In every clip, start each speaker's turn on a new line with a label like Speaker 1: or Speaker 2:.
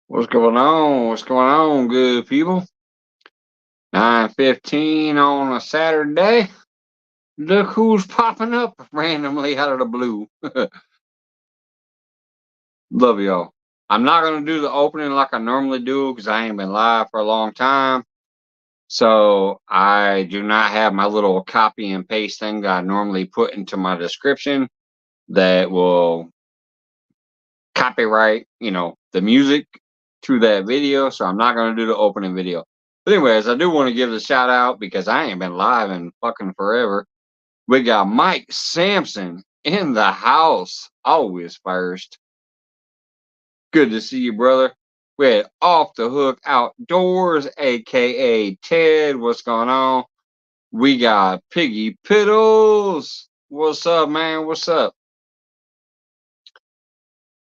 Speaker 1: What's going on? What's going on, good people? 9:15 on a Saturday. Look who's popping up randomly out of the blue. Love y'all. I'm not gonna do the opening like I normally do because I ain't been live for a long time. So I do not have my little copy and paste thing that I normally put into my description that will copyright, the music to that video. So I'm not gonna do the opening video. But anyways, I do want to give a shout out because I ain't been live in fucking forever. We got Mike Sampson in the house, always first. Good to see you, brother. We had Off the Hook Outdoors, aka Ted. What's going on? We got Piggy Piddles. What's up, man? What's up?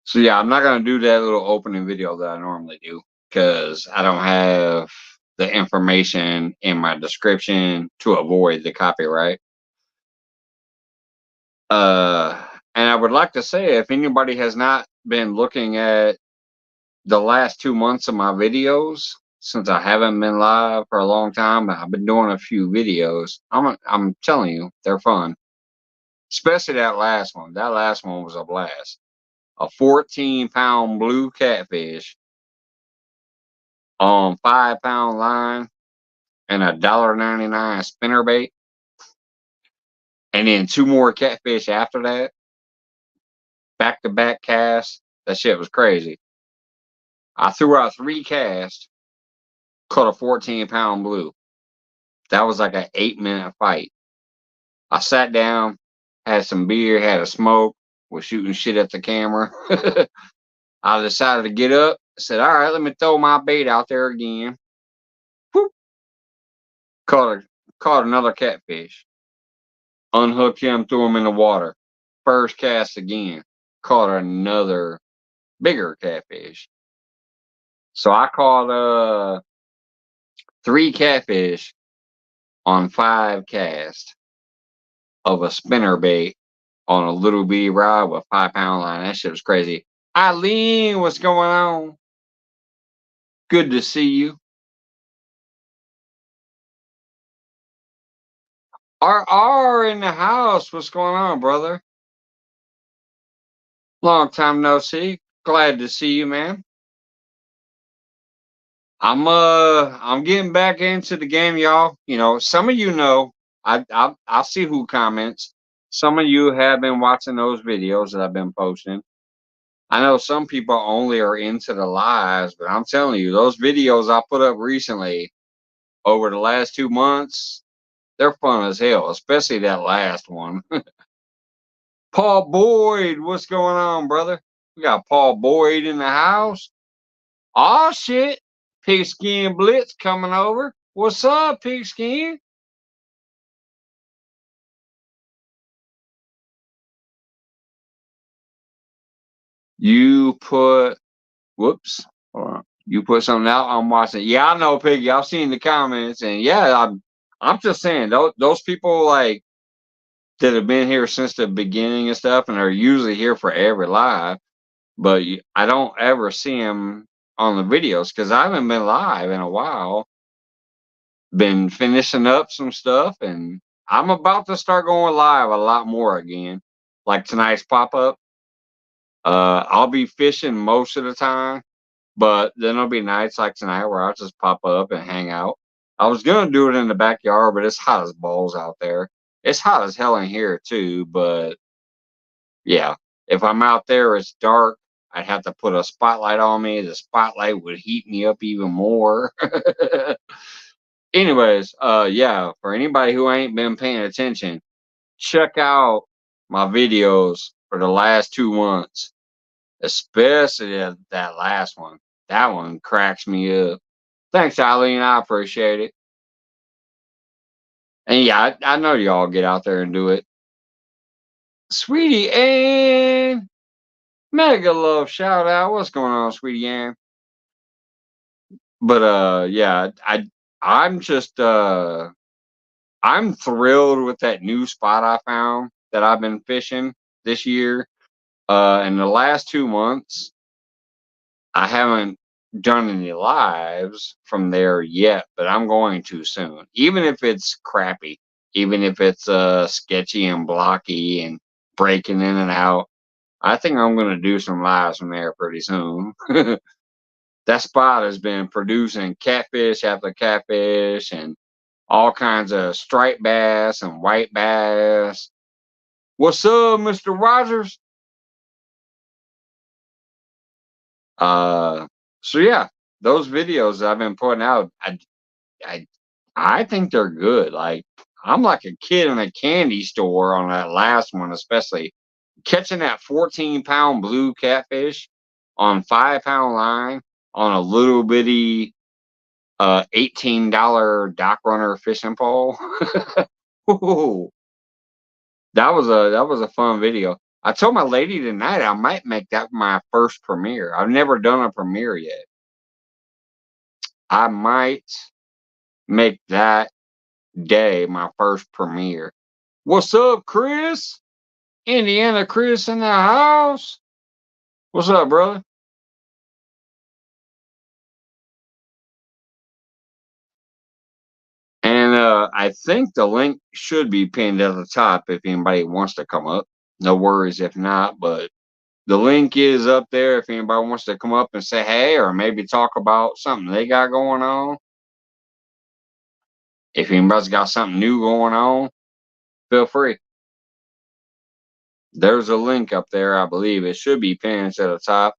Speaker 1: So yeah, I'm not gonna do that little opening video that I normally do because I don't have the information in my description to avoid the copyright. And I would like to say if anybody has not been looking at the last 2 months of my videos, since I haven't been live for a long time, I've been doing a few videos. I'm telling you, they're fun. Especially that last one. That last one was a blast. A 14-pound blue catfish on 5-pound line and a $1.99 spinner bait. And then two more catfish after that. Back to back casts. That shit was crazy. I threw out 3 casts, caught a 14-pound blue. That was like an 8-minute fight. I sat down, had some beer, had a smoke, was shooting shit at the camera. I decided to get up. Said, all right, let me throw my bait out there again. Whoop. Caught another catfish. Unhooked him, threw him in the water. First cast again. Caught another bigger catfish. So I caught 3 catfish on 5 casts of a spinner bait on a little bitty rod with 5-pound line. That shit was crazy. Eileen, what's going on? Good to see you. RR in the house. What's going on, brother? Long time no see. Glad to see you, man. I'm getting back into the game, y'all. Some of you know. I'll see who comments. Some of you have been watching those videos that I've been posting. I know some people only are into the lives, but I'm telling you, those videos I put up recently over the last 2 months, they're fun as hell, especially that last one. Paul Boyd, what's going on, brother? We got Paul Boyd in the house. Oh shit. Pigskin Blitz coming over. What's up, Pigskin? You put whoops. Hold on. You put something out. I'm watching. Yeah, I know, Piggy. I've seen the comments, and yeah, I'm just saying those people like that have been here since the beginning and stuff, and are usually here for every live. But I don't ever see them on the videos because I haven't been live in a while. Been finishing up some stuff, and I'm about to start going live a lot more again. Like tonight's pop up. I'll be fishing most of the time, but then there'll be nights like tonight where I'll just pop up and hang out. I was gonna do it in the backyard, but it's hot as balls out there. It's hot as hell in here too, but yeah, if I'm out there, it's dark. I'd have to put a spotlight on me. The spotlight would heat me up even more. Anyways, yeah, for anybody who ain't been paying attention, check out my videos for the last 2 months, especially that last one. That one cracks me up. Thanks, Eileen. I appreciate it. And yeah, I know y'all get out there and do it. Sweetie Ann, mega love shout out. What's going on, Sweetie Ann? But yeah, I'm just I'm thrilled with that new spot I found that I've been fishing this year. In the last 2 months, I haven't done any lives from there yet, but I'm going to soon. Even if it's crappy, even if it's sketchy and blocky and breaking in and out, I think I'm going to do some lives from there pretty soon. That spot has been producing catfish after catfish and all kinds of striped bass and white bass. What's up, Mr. Rogers? Uh, so yeah, those videos I've been putting out, I, I think they're good. Like I'm like a kid in a candy store on that last one, especially catching that 14-pound blue catfish on 5-pound line on a little bitty $18 dock runner fishing pole. Ooh, that was a fun video. I told my lady tonight I might make that my first premiere. I've never done a premiere yet. I might make that day my first premiere. What's up, Chris? Indiana Chris in the house. What's up, brother? And I think the link should be pinned at the top if anybody wants to come up. No worries if not, but the link is up there if anybody wants to come up and say hey or maybe talk about something they got going on. If anybody's got something new going on, feel free. There's a link up there, I believe. It should be pinned to the top.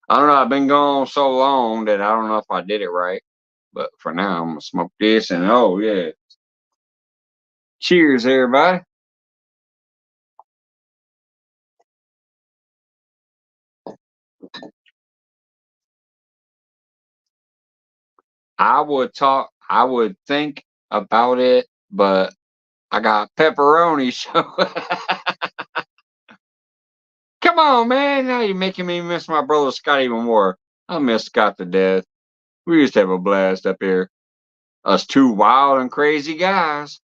Speaker 1: I don't know. I've been gone so long that I don't know if I did it right. But for now, I'm going to smoke this and oh, yeah. Cheers, everybody. I would think about it, but I got pepperoni. So come on, man. Now you're making me miss my brother Scott even more. I miss Scott to death. We used to have a blast up here. Us two wild and crazy guys.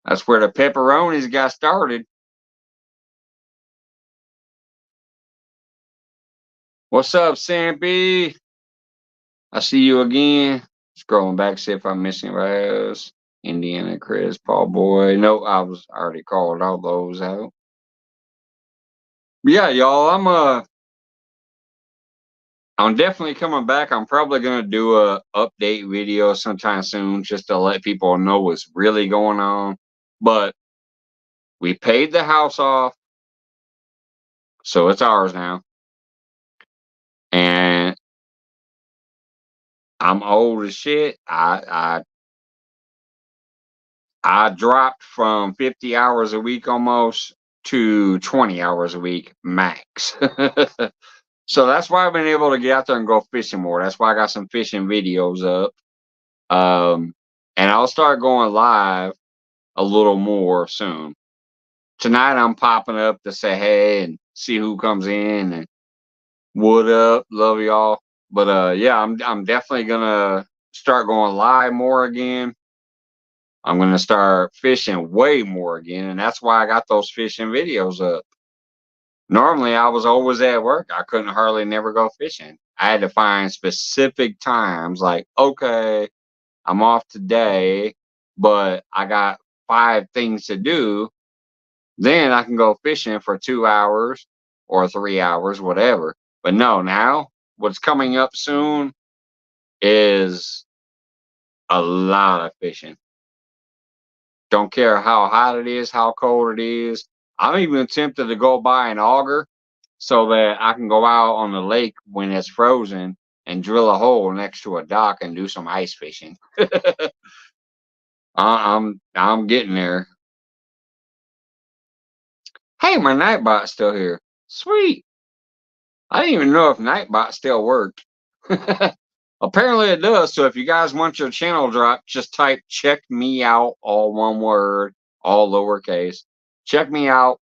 Speaker 1: That's where the pepperonis got started. What's up, Sampy? I see you again. Scrolling back, see if I'm missing anybody else. Indiana, Chris, Paul Boy. No, I was already called all those out. But yeah, y'all, I'm definitely coming back. I'm probably gonna do a update video sometime soon just to let people know what's really going on. But we paid the house off, so it's ours now. And I'm old as shit. I dropped from 50 hours a week almost to 20 hours a week max. So that's why I've been able to get out there and go fishing more. That's why I got some fishing videos up. And I'll start going live a little more soon. Tonight I'm popping up to say hey and see who comes in and what up, love y'all. But yeah, I'm definitely gonna start going live more again. I'm gonna start fishing way more again, and that's why I got those fishing videos up. Normally I was always at work. I couldn't hardly never go fishing. I had to find specific times like, okay, I'm off today, but I got 5 things to do. Then I can go fishing for 2 hours or 3 hours, whatever. But no, now what's coming up soon is a lot of fishing. Don't care how hot it is, how cold it is. I'm even tempted to go buy an auger so that I can go out on the lake when it's frozen and drill a hole next to a dock and do some ice fishing. I'm getting there. Hey, my Nightbot's still here. Sweet. I didn't even know if Nightbot still worked. Apparently it does. So if you guys want your channel dropped, just type check me out, all one word, all lowercase. Check me out,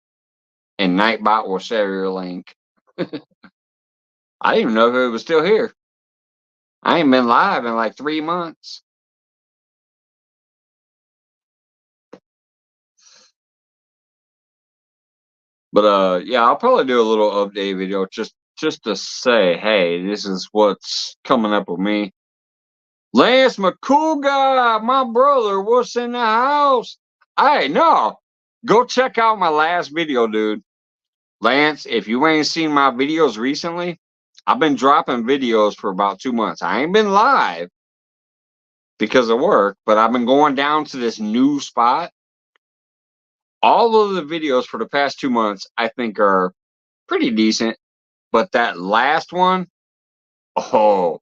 Speaker 1: and Nightbot will share your link. I didn't even know if it was still here. I ain't been live in like 3 months. But yeah, I'll probably do a little update video just to say, hey, this is what's coming up with me. Lance, my cool guy, my brother, what's in the house? Hey, no, go check out my last video, dude. Lance, if you ain't seen my videos recently, I've been dropping videos for about 2 months. I ain't been live because of work, but I've been going down to this new spot. All of the videos for the past 2 months, I think, are pretty decent. But that last one, oh,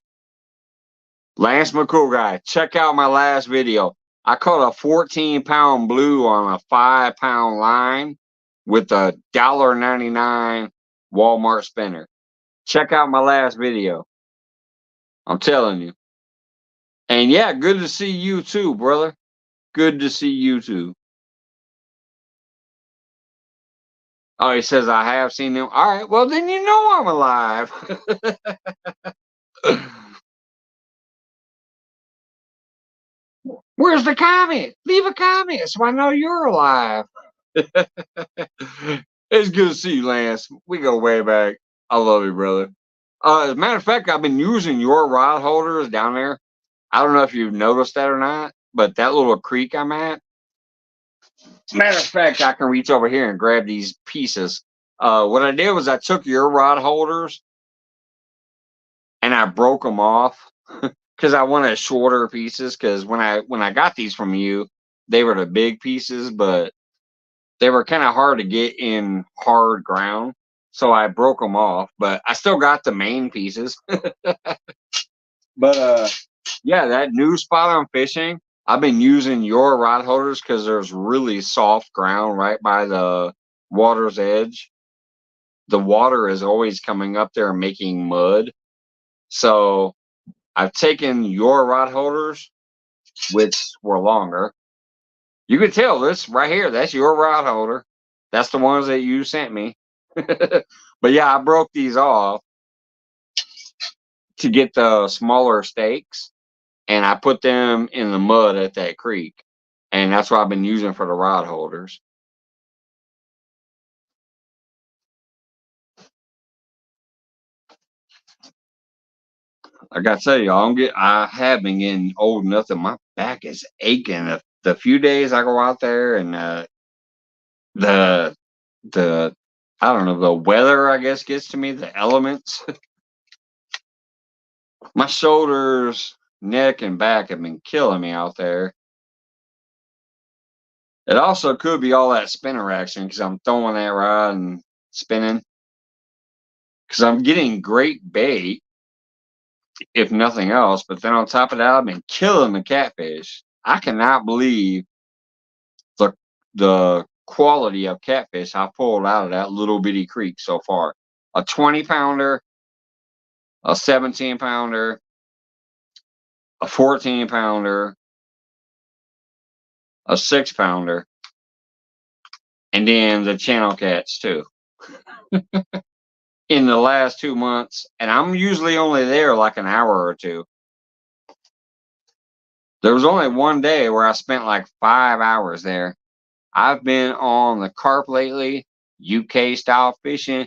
Speaker 1: Lance McCool guy, check out my last video. I caught a 14-pound blue on a 5-pound line with a $1.99 Walmart spinner. Check out my last video. I'm telling you. And yeah, good to see you too, brother. Good to see you too. Oh, he says I have seen him. All right, well then you know I'm alive. Where's the comment? Leave a comment so I know you're alive. It's good to see you, Lance. We go way back. I love you, brother. As a matter of fact, I've been using your rod holders down there. I don't know if you've noticed that or not, but that little creek I'm at. Matter of fact, I can reach over here and grab these pieces. What I did was I took your rod holders and I broke them off because I wanted shorter pieces. Because when I got these from you, they were the big pieces, but they were kind of hard to get in hard ground. So I broke them off, but I still got the main pieces. But yeah, that new spot I'm fishing, I've been using your rod holders because there's really soft ground right by the water's edge. The water is always coming up there and making mud. So I've taken your rod holders, which were longer. You can tell this right here, that's your rod holder. That's the ones that you sent me. But yeah, I broke these off to get the smaller stakes and I put them in the mud at that creek. And that's what I've been using for the rod holders. I gotta tell you, I have been getting old enough that my back is aching. The few days I go out there and the the I don't know, the weather I guess gets to me, the elements. My shoulders, neck, and back have been killing me out there. It also could be all that spinner action because I'm throwing that rod and spinning. Because I'm getting great bait, if nothing else. But then on top of that, I've been killing the catfish. I cannot believe the the quality of catfish I pulled out of that little bitty creek so far. A 20-pounder, a 17-pounder, a 14-pounder, a 6-pounder, and then the channel cats too. In the last 2 months, and I'm usually only there like an hour or two. There was only one day where I spent like 5 hours there. I've been on the carp lately, UK style fishing.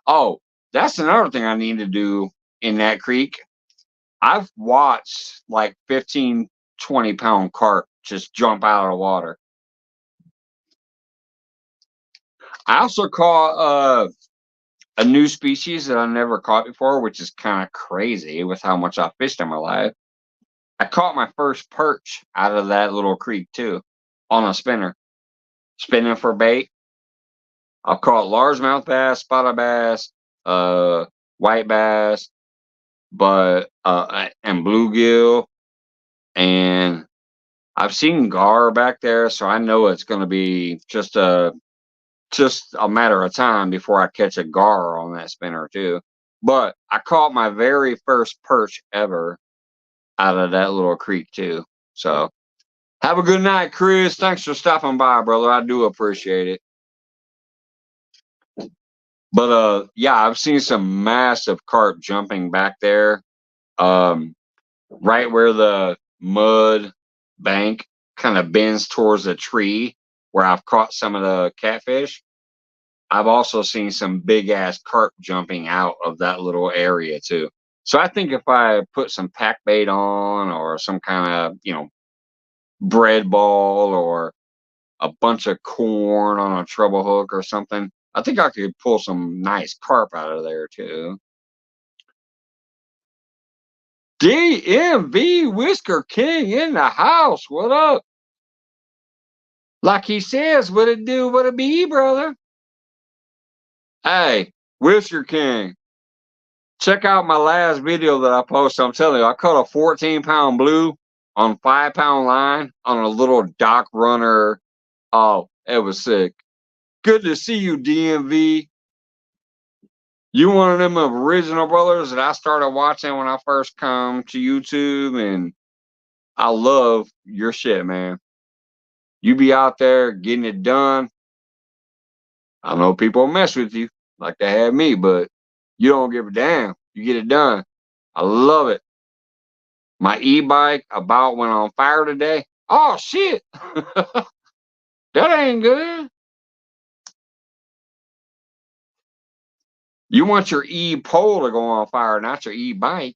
Speaker 1: Oh, that's another thing I need to do in that creek. I've watched like 15, 20-pound carp just jump out of the water. I also caught a new species that I never caught before, which is kind of crazy with how much I fished in my life. I caught my first perch out of that little creek too, on a spinner, spinning for bait. I've caught largemouth bass, spotted bass, white bass, but and bluegill, and I've seen gar back there, so I know it's going to be just a matter of time before I catch a gar on that spinner too. But I caught my very first perch ever out of that little creek too. So have a good night, Chris. Thanks for stopping by, brother. I do appreciate it. But yeah, I've seen some massive carp jumping back there. Um right where the mud bank kind of bends towards a tree where I've caught some of the catfish. I've also seen some big ass carp jumping out of that little area too. So I think if I put some pack bait on or some kind of, bread ball or a bunch of corn on a treble hook or something, I think I could pull some nice carp out of there too. DMV Whisker King in the house. What up? Like he says, what it do, what it be, brother? Hey, Whisker King, check out my last video that I posted. I'm telling you, I caught a 14-pound blue on 5-pound line on a little dock runner. Oh, it was sick. Good to see you, DMV. You one of them original brothers that I started watching when I first come to YouTube, and I love your shit, man. You be out there getting it done. I know people mess with you like they had me, but you don't give a damn. You get it done. I love it. My e-bike about went on fire today. Oh shit. That ain't good. You want your e-pole to go on fire, not your e-bike.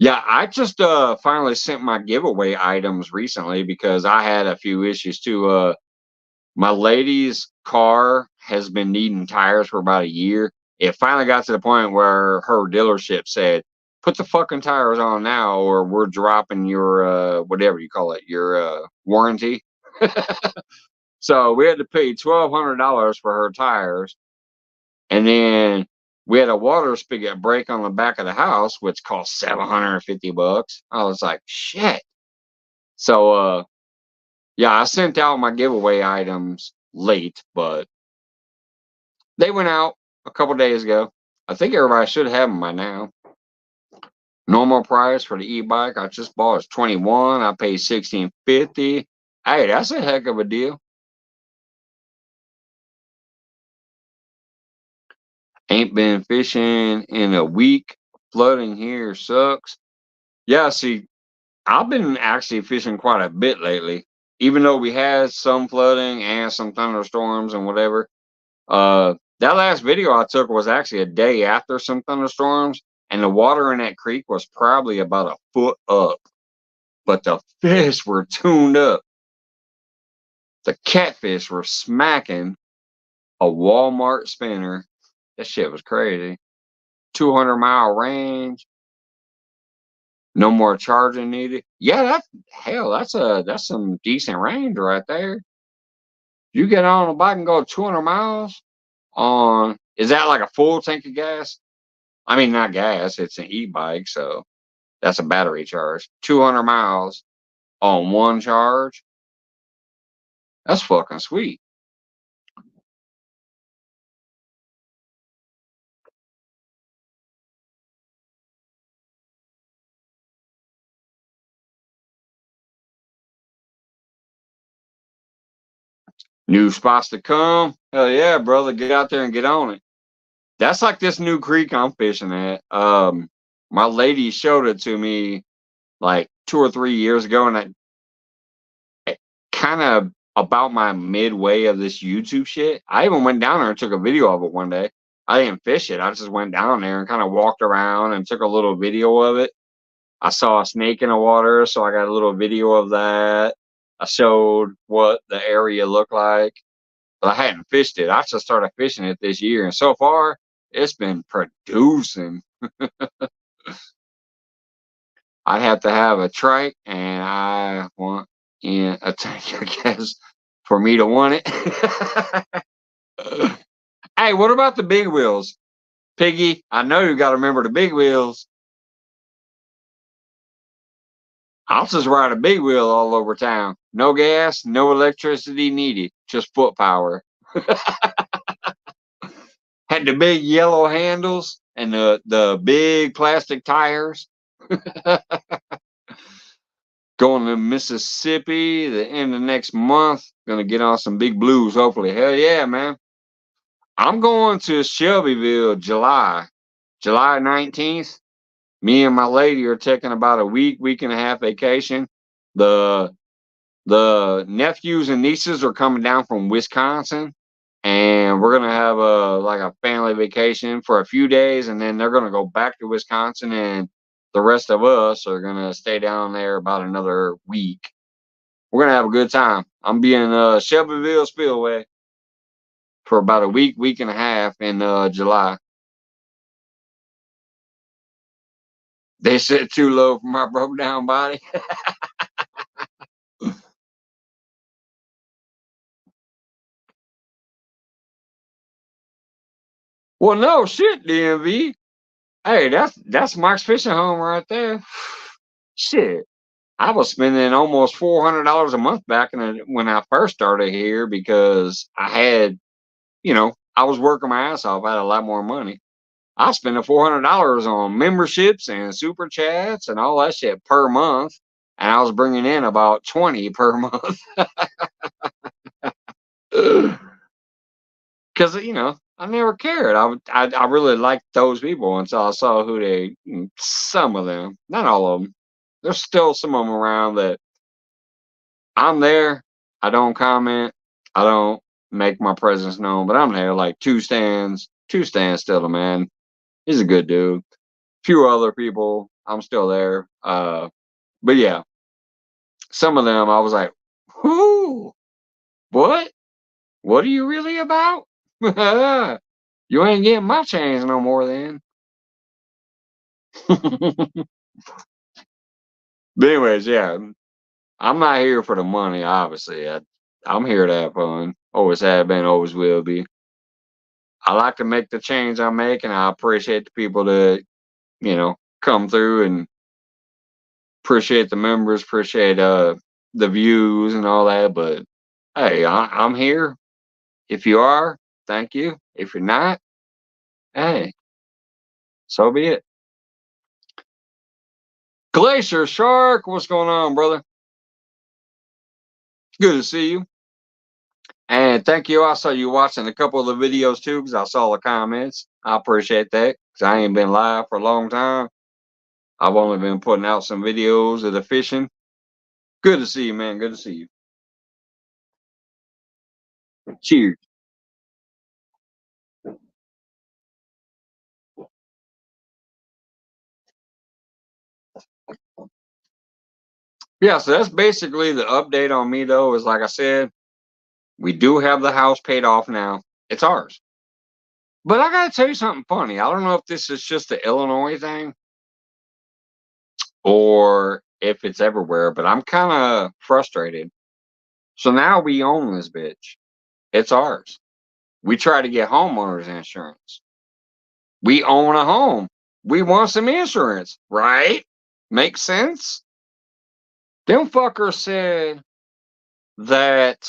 Speaker 1: Yeah, I just finally sent my giveaway items recently because I had a few issues too. My lady's car has been needing tires for about a year. It finally got to the point where her dealership said, "Put the fucking tires on now, or we're dropping your whatever you call it, your warranty." So we had to pay $1,200 for her tires, and then we had a water spigot break on the back of the house, which cost $750. I was like, shit. So yeah, I sent out my giveaway items late, but they went out a couple days ago. I think everybody should have them by now. Normal price for the e-bike I just bought is 21. I paid 16.50. Hey, that's a heck of a deal. Ain't been fishing in a week. Flooding here sucks. Yeah, see, I've been actually fishing quite a bit lately. Even though we had some flooding and some thunderstorms and whatever. That last video I took was actually a day after some thunderstorms, and the water in that creek was probably about a foot up. But the fish were tuned up. The catfish were smacking a Walmart spinner. That shit was crazy. 200-mile range. No more charging needed. Yeah, that's some decent range right there. You get on a bike and go 200 miles on, is that like a full tank of gas? I mean, not gas, it's an e-bike, so that's a battery charge. 200 miles on one charge. That's fucking sweet. New spots to come. Hell yeah, brother. Get out there and get on it. That's like this new creek I'm fishing at. My lady showed it to me like 2 or 3 years ago, and I kind of about my midway of this YouTube shit. I even went down there and took a video of it one day. I didn't fish it. I just went down there and kind of walked around and took a little video of it. I saw a snake in the water, so I got a little video of that. I showed what the area looked like, but I hadn't fished it. I just started fishing it this year, and so far it's been producing. I'd have to have a trike, and I want in a tank, I guess, for me to want it. Hey, what about the big wheels? Piggy, I know you got to remember the big wheels. I'll just ride a big wheel all over town. No gas, no electricity needed, just foot power. Had the big yellow handles and the big plastic tires. Going to Mississippi the end of next month. Gonna get on some big blues, hopefully. Hell yeah, man. I'm going to Shelbyville July 19th. Me and my lady are taking about a week and a half vacation. The the nephews and nieces are coming down from Wisconsin, and we're gonna have a family vacation for a few days, and then they're gonna go back to Wisconsin, and the rest of us are gonna stay down there about another week. We're gonna have a good time. I'm being Shelbyville Spillway for about a week, week and a half in July. They said too low for my broke down body. Well, no shit, DMV. Hey, that's Mike's fishing home right there. Shit, I was spending almost $400 a month back when I first started here because I had, I was working my ass off. I had a lot more money. I was spending $400 on memberships and super chats and all that shit per month, and I was bringing in about 20 per month. Because I never cared. I really liked those people until I saw some of them, not all of them. There's still some of them around that I'm there. I don't comment. I don't make my presence known, but I'm there. Like two stands still, the man. He's a good dude. Few other people, I'm still there. But yeah, some of them I was like, whoo, what? What are you really about? You ain't getting my change no more then. But anyways, yeah, I'm not here for the money, obviously. I'm here to have fun. Always have been, always will be. I like to make the change I make, and I appreciate the people that, come through and appreciate the members, appreciate the views and all that. But hey, I'm here. If you are, thank you. If you're not, hey, so be it. Glacier Shark, what's going on, brother? Good to see you. And thank you. I saw you watching a couple of the videos too, because I saw the comments. I appreciate that, because I ain't been live for a long time. I've only been putting out some videos of the fishing. Good to see you, man. Good to see you. Cheers. Yeah, so that's basically the update on me, though, is like I said, we do have the house paid off now. It's ours. But I got to tell you something funny. I don't know if this is just the Illinois thing or if it's everywhere, but I'm kind of frustrated. So now we own this bitch. It's ours. We try to get homeowners insurance. We own a home. We want some insurance, right? Makes sense? Them fuckers said that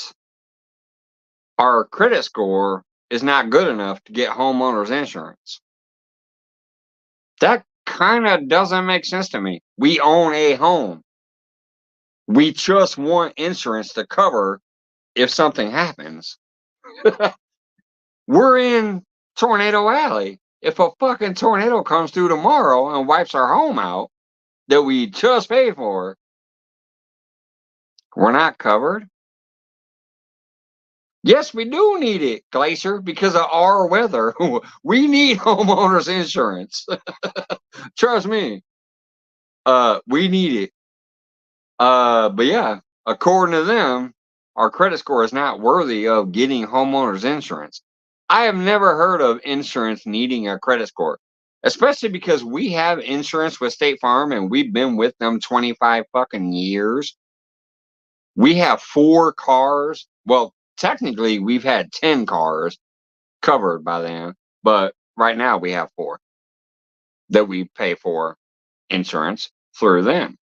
Speaker 1: our credit score is not good enough to get homeowners insurance. That kind of doesn't make sense to me. We own a home. We just want insurance to cover if something happens. We're in Tornado Alley. If a fucking tornado comes through tomorrow and wipes our home out that we just paid for, we're not covered. Yes, we do need it, Glacier, because of our weather. We need homeowners insurance. Trust me. We need it. But yeah, according to them, our credit score is not worthy of getting homeowners insurance. I have never heard of insurance needing a credit score, especially because we have insurance with State Farm and we've been with them 25 fucking years. We have 4 cars. Well, technically, we've had 10 cars covered by them, but right now we have 4 that we pay for insurance through them.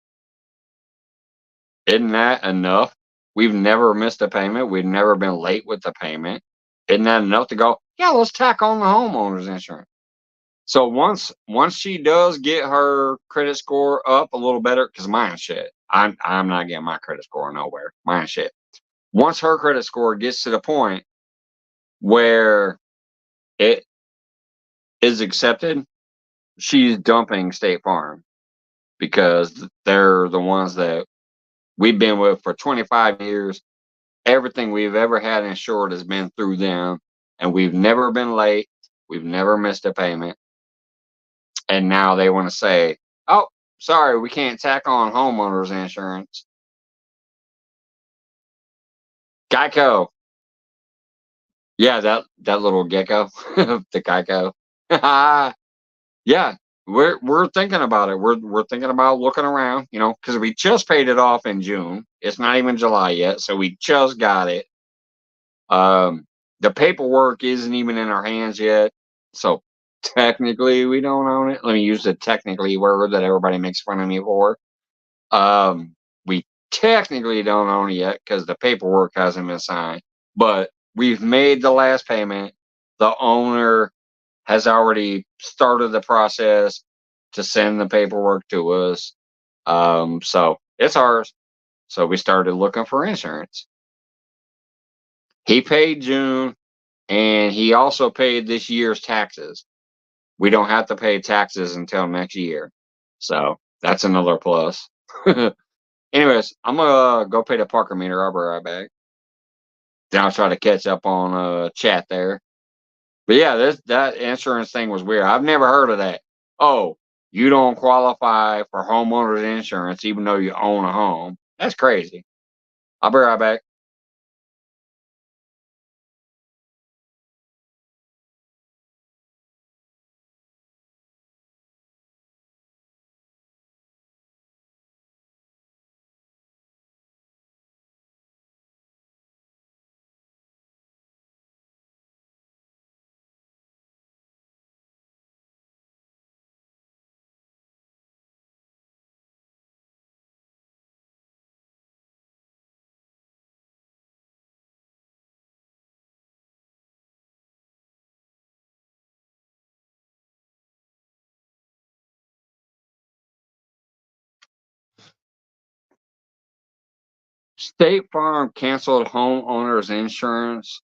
Speaker 1: Isn't that enough? We've never missed a payment. We've never been late with the payment. Isn't that enough to go, yeah, let's tack on the homeowner's insurance? So once she does get her credit score up a little better, because mine's shit. I'm not getting my credit score nowhere. Mine's shit. Once her credit score gets to the point where it is accepted, she's dumping State Farm because they're the ones that we've been with for 25 years. Everything we've ever had insured has been through them, and we've never been late. We've never missed a payment. And now they want to say, "Oh, sorry, we can't tack on homeowners insurance." Geico, yeah, that little gecko, the Geico. Yeah, we're thinking about it. We're thinking about looking around, because we just paid it off in June. It's not even July yet, so we just got it. Um, the paperwork isn't even in our hands yet, so technically we don't own it. Let me use the technically word that everybody makes fun of me for. We technically don't own it yet because the paperwork hasn't been signed, but we've made the last payment. The owner has already started the process to send the paperwork to us. So it's ours. So we started looking for insurance. He paid June, and he also paid this year's taxes. We don't have to pay taxes until next year. So that's another plus. Anyways, I'm gonna go pay the Parker meter. I'll be right back. Then I'll try to catch up on chat there. But yeah, that insurance thing was weird. I've never heard of that. Oh, you don't qualify for homeowners insurance even though you own a home. That's crazy. I'll be right back. State Farm canceled homeowners insurance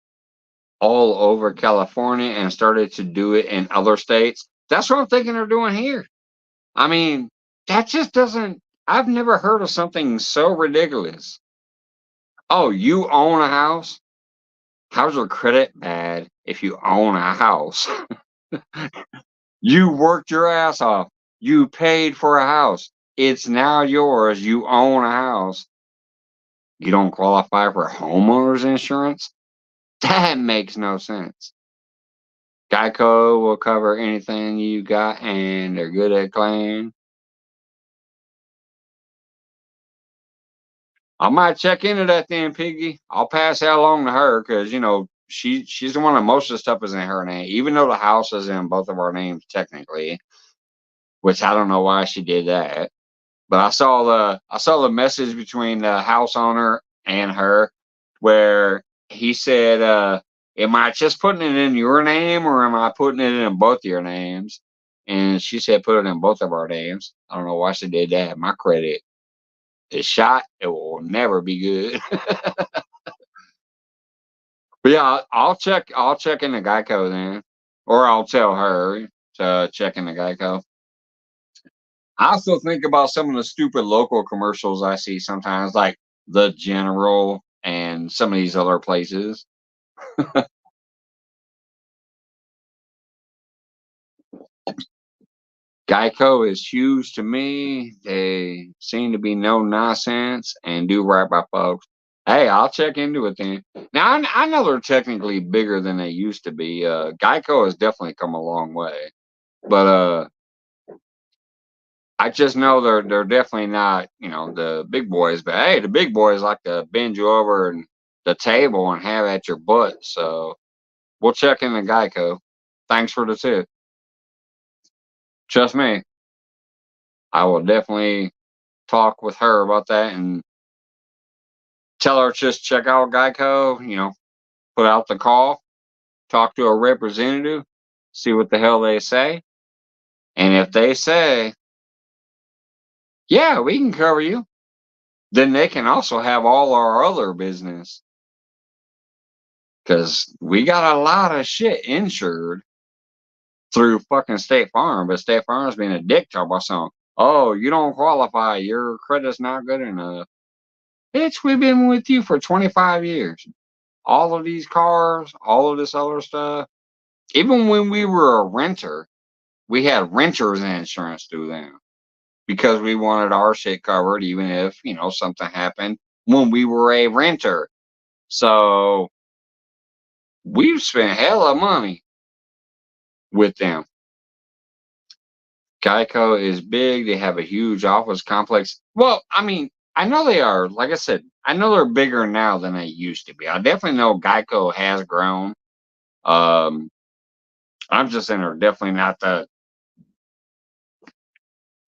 Speaker 1: all over California and started to do it in other states. That's what I'm thinking they're doing here. I mean, that just doesn't. I've never heard of something so ridiculous. Oh, you own a house? How's your credit bad if you own a house? You worked your ass off. You paid for a house. It's now yours. You own a house. You don't qualify for homeowners insurance? That makes no sense. Geico will cover anything you got, and they're good at claim. I might check into that then, Piggy. I'll pass that along to her because she's the one that most of the stuff is in her name, even though the house is in both of our names technically. Which I don't know why she did that. But I saw the message between the house owner and her where he said, "Am I just putting it in your name or am I putting it in both your names?" And she said, "Put it in both of our names." I don't know why she did that. My credit is shot. It will never be good. But yeah, I'll check. I'll check in the Geico then, or I'll tell her to check in the Geico. I also think about some of the stupid local commercials I see sometimes, like the General and some of these other places. Geico is huge to me. They seem to be no nonsense and do right by folks. Hey, I'll check into it then. Now I know they're technically bigger than they used to be. Geico has definitely come a long way, but I just know they're definitely not, the big boys. But hey, the big boys like to bend you over and the table and have at your butt. So we'll check in the Geico. Thanks for the tip. Trust me, I will definitely talk with her about that and tell her just check out Geico. Put out the call, talk to a representative, see what the hell they say, and if they say, "Yeah, we can cover you," then they can also have all our other business. Because we got a lot of shit insured through fucking State Farm, but State Farm's being a dick to us on. Oh, you don't qualify. Your credit's not good enough. Bitch, we've been with you for 25 years. All of these cars, all of this other stuff. Even when we were a renter, we had renters insurance through them because we wanted our shit covered, even if, something happened when we were a renter. So we've spent hella money with them. Geico is big. They have a huge office complex. Well, I mean, I know they are. Like I said, I know they're bigger now than they used to be. I definitely know Geico has grown. Um, I'm just saying they're definitely not the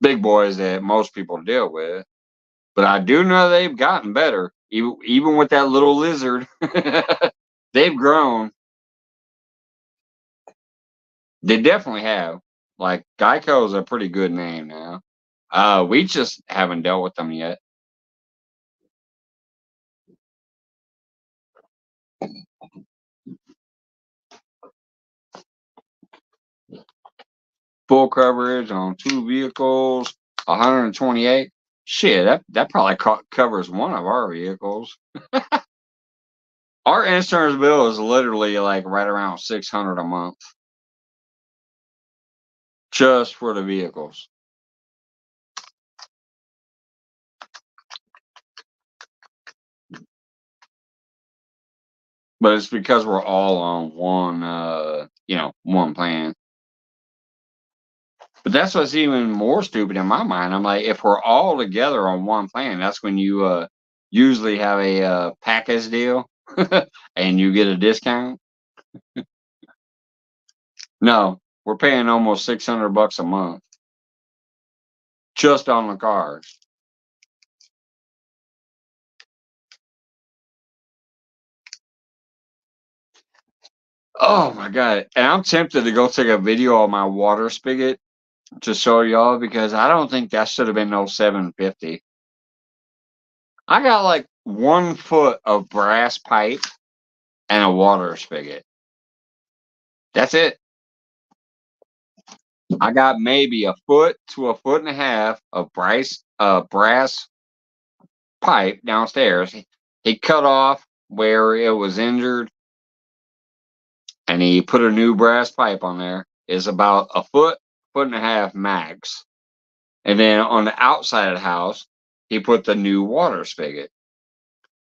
Speaker 1: big boys that most people deal with. But I do know they've gotten better, even with that little lizard. They've grown. They definitely have. Like Geico is a pretty good name now. We just haven't dealt with them yet. Full coverage on 2 vehicles, 128. Shit, that probably covers one of our vehicles. Our insurance bill is literally like right around 600 a month just for the vehicles. But it's because we're all on one plan. But that's what's even more stupid in my mind. I'm like, if we're all together on one plan, that's when you usually have a package deal and you get a discount. No, we're paying almost $600 a month just on the cars. Oh my god! And I'm tempted to go take a video of my water spigot to show y'all because I don't think that should have been no 750. I got like 1 foot of brass pipe and a water spigot. That's it. I got maybe a foot to a foot and a half of brass pipe downstairs. He cut off where it was injured and he put a new brass pipe on there. It's about a foot and a half max. And then on the outside of the house, he put the new water spigot.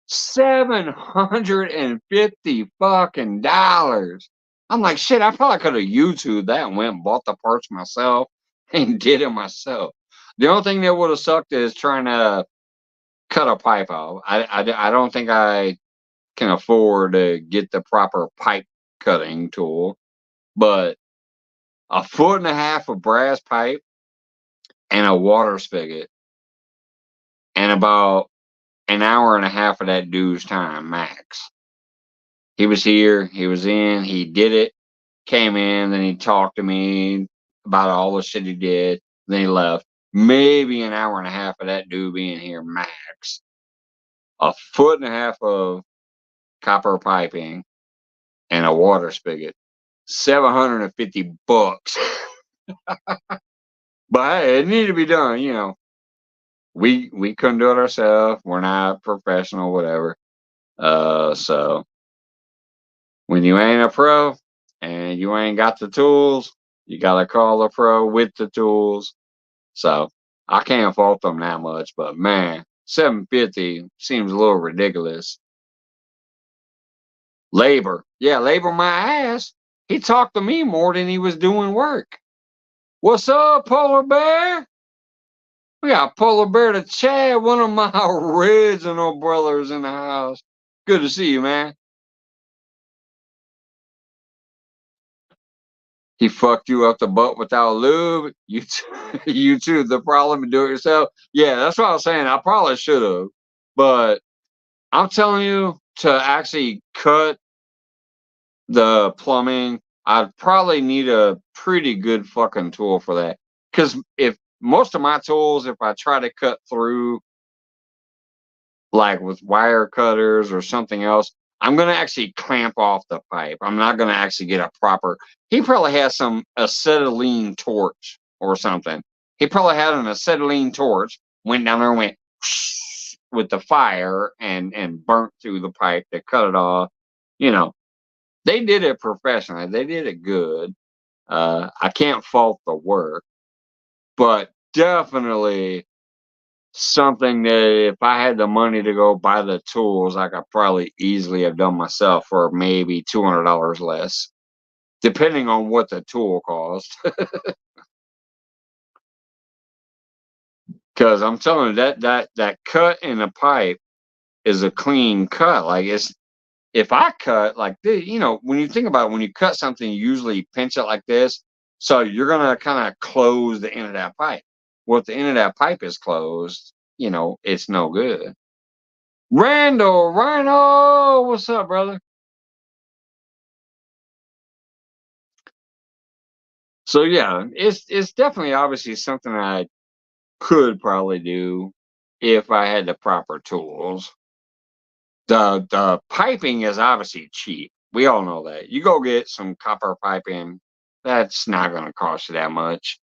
Speaker 1: $750 fucking dollars. I'm like, shit, I probably could have YouTubed that and went and bought the parts myself and did it myself. The only thing that would have sucked is trying to cut a pipe off. I don't think I can afford to get the proper pipe cutting tool, but a foot and a half of brass pipe and a water spigot and about an hour and a half of that dude's time max. He was here, he was in, he did it, came in, then he talked to me about all the shit he did, then he left. Maybe an hour and a half of that dude being here max. A foot and a half of copper piping and a water spigot. $750. But hey, it needed to be done. We couldn't do it ourselves. We're not professional, whatever. So when you ain't a pro and you ain't got the tools, you gotta call a pro with the tools. So I can't fault them that much, but man, 750 seems a little ridiculous. Labor. Yeah, labor my ass. He talked to me more than he was doing work. What's up, Polar Bear? We got Polar Bear to Chad, one of my original brothers in the house. Good to see you, man. He fucked you up the butt without lube. You too. The problem, do it yourself. Yeah, that's what I was saying. I probably should have, but I'm telling you to actually cut the plumbing. I'd probably need a pretty good fucking tool for that. Because if most of my tools, if I try to cut through like with wire cutters or something else, I'm gonna actually clamp off the pipe. I'm not gonna actually get a proper. He probably has some acetylene torch or something. He probably had an acetylene torch, went down there and went with the fire and burnt through the pipe. They cut it off. You know, they did it professionally. They did it good. I can't fault the work, but definitely something that if I had the money to go buy the tools, I could probably easily have done myself for maybe $200 less, depending on what the tool cost. Because I'm telling you that cut in the pipe is a clean cut. Like it's if I cut like this, when you think about it, when you cut something, you usually pinch it like this. So you're gonna kind of close the end of that pipe. Well, if the end of that pipe is closed, it's no good. Randall, Rhino, what's up, brother? So yeah, it's definitely obviously something I could probably do if I had the proper tools. The piping is obviously cheap. We all know that. You go get some copper piping, that's not going to cost you that much.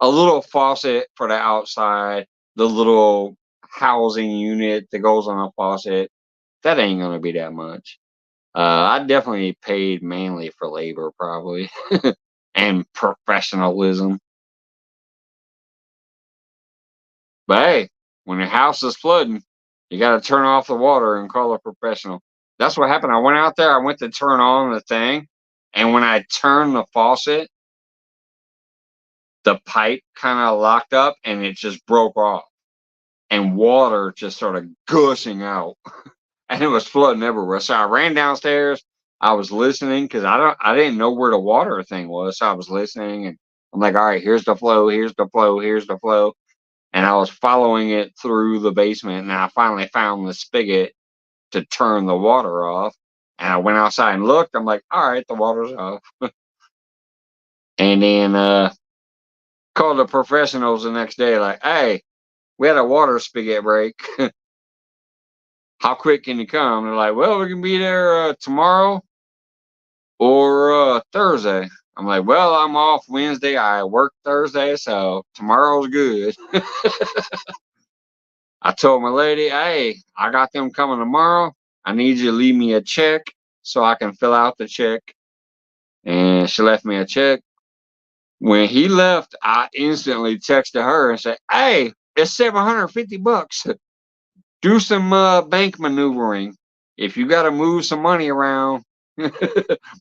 Speaker 1: A little faucet for the outside, the little housing unit that goes on a faucet, that ain't going to be that much. I definitely paid mainly for labor, probably, and professionalism. But hey, when your house is flooding, you got to turn off the water and call a professional. That's what happened. I went out there, I went to turn on the thing, and when I turned the faucet, the pipe kind of locked up and it just broke off, and water just started gushing out, and it was flooding everywhere. So I ran downstairs. I was listening because I didn't know where the water thing was, so I was listening, and I'm like, all right, here's the flow, here's the flow, here's the flow. And I was following it through the basement, and I finally found the spigot to turn the water off. And I went outside and looked. I'm like, all right, the water's off. And then called the professionals the next day, like, hey, we had a water spigot break. How quick can you come? They're like, well, we can be there tomorrow or Thursday. I'm like, well, I'm off Wednesday. I work Thursday, so tomorrow's good. I told my lady, hey, I got them coming tomorrow. I need you to leave me a check so I can fill out the check. And she left me a check. When he left, I instantly texted her and said, hey, it's $750. Do some bank maneuvering. If you got to move some money around,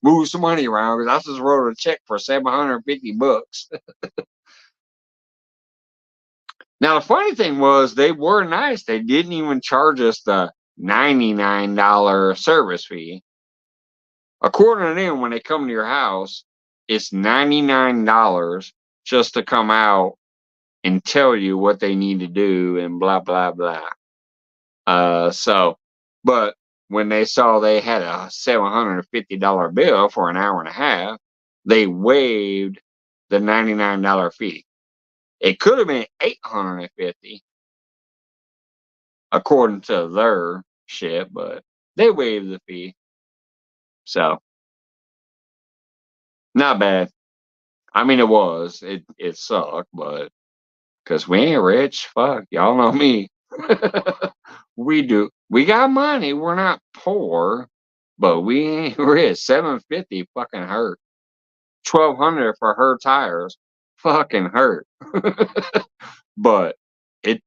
Speaker 1: move some money around because I just wrote a check for $750. Now, the funny thing was they were nice. They didn't even charge us the $99 service fee. According to them, when they come to your house, it's $99 just to come out and tell you what they need to do and blah, blah, blah. But when they saw they had a $750 bill for an hour and a half, they waived the $99 fee. It could have been $850 according to their shit, but they waived the fee. So not bad. I mean, it sucked, but because we ain't rich, fuck, y'all know me. We got money. We're not poor, but we ain't rich. 750 fucking hurt. 1,200 for her tires, fucking hurt. But it,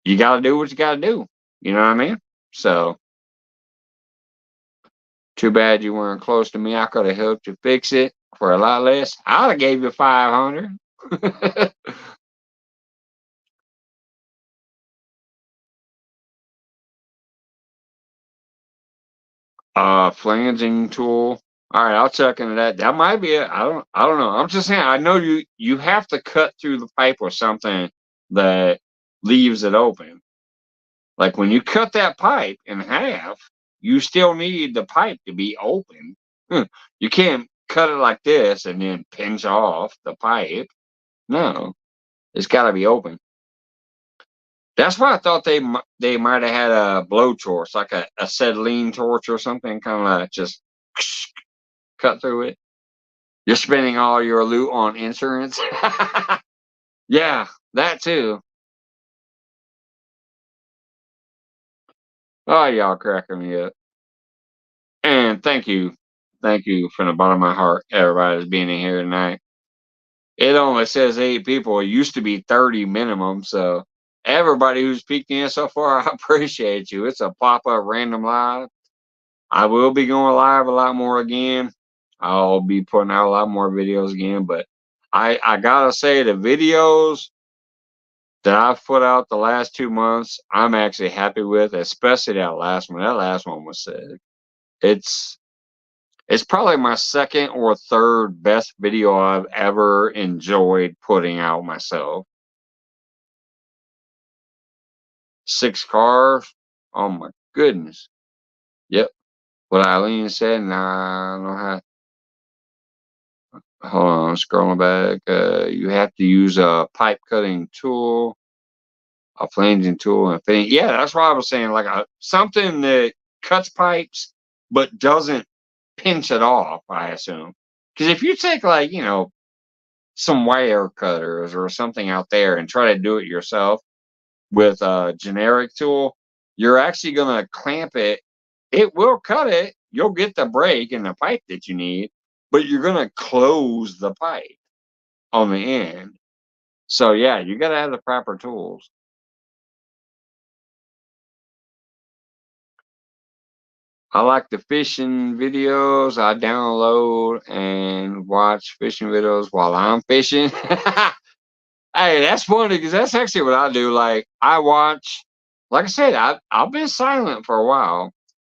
Speaker 1: you gotta do what you gotta do. You know what I mean? So too bad you weren't close to me. I could have helped you fix it for a lot less. I'd have gave you 500. Flanging tool. All right, I'll check into that. That might be it. I don't know. I'm just saying I know you have to cut through the pipe or something that leaves it open. Like when you cut that pipe in half, you still need the pipe to be open. You can't cut it like this and then pinch off the pipe. No, it's got to be open. That's why I thought they might have had a blow torch, like a acetylene torch or something, kind of just cut through it. You're spending all your loot on insurance. Yeah, that too. Oh, y'all cracking me up. And thank you from the bottom of my heart, everybody that's being in here tonight. It only says 8 people. It used to be 30 minimum. So everybody who's peeked in so far, I appreciate you. It's a pop up random live. I will be going live a lot more again. I'll be putting out a lot more videos again, but I gotta say the videos that I've put out the last 2 months, I'm actually happy with, especially that last one. That last one was sick. It's it's probably my second or third best video I've ever enjoyed putting out myself. 6 cars. Oh my goodness. Yep. What Eileen said, nah, I don't know how. Hold on, scrolling back. You have to use a pipe cutting tool, a flanging tool, and thing. Yeah, that's why I was saying like something that cuts pipes but doesn't pinch it off. I assume because if you take like some wire cutters or something out there and try to do it yourself with a generic tool, you're actually gonna clamp it. It will cut it. You'll get the break and the pipe that you need, but you're gonna close the pipe on the end. So yeah, you gotta have the proper tools. I like the fishing videos. I download and watch fishing videos while I'm fishing. Hey, that's funny because that's actually what I do. Like I watch, like I said, I've been silent for a while,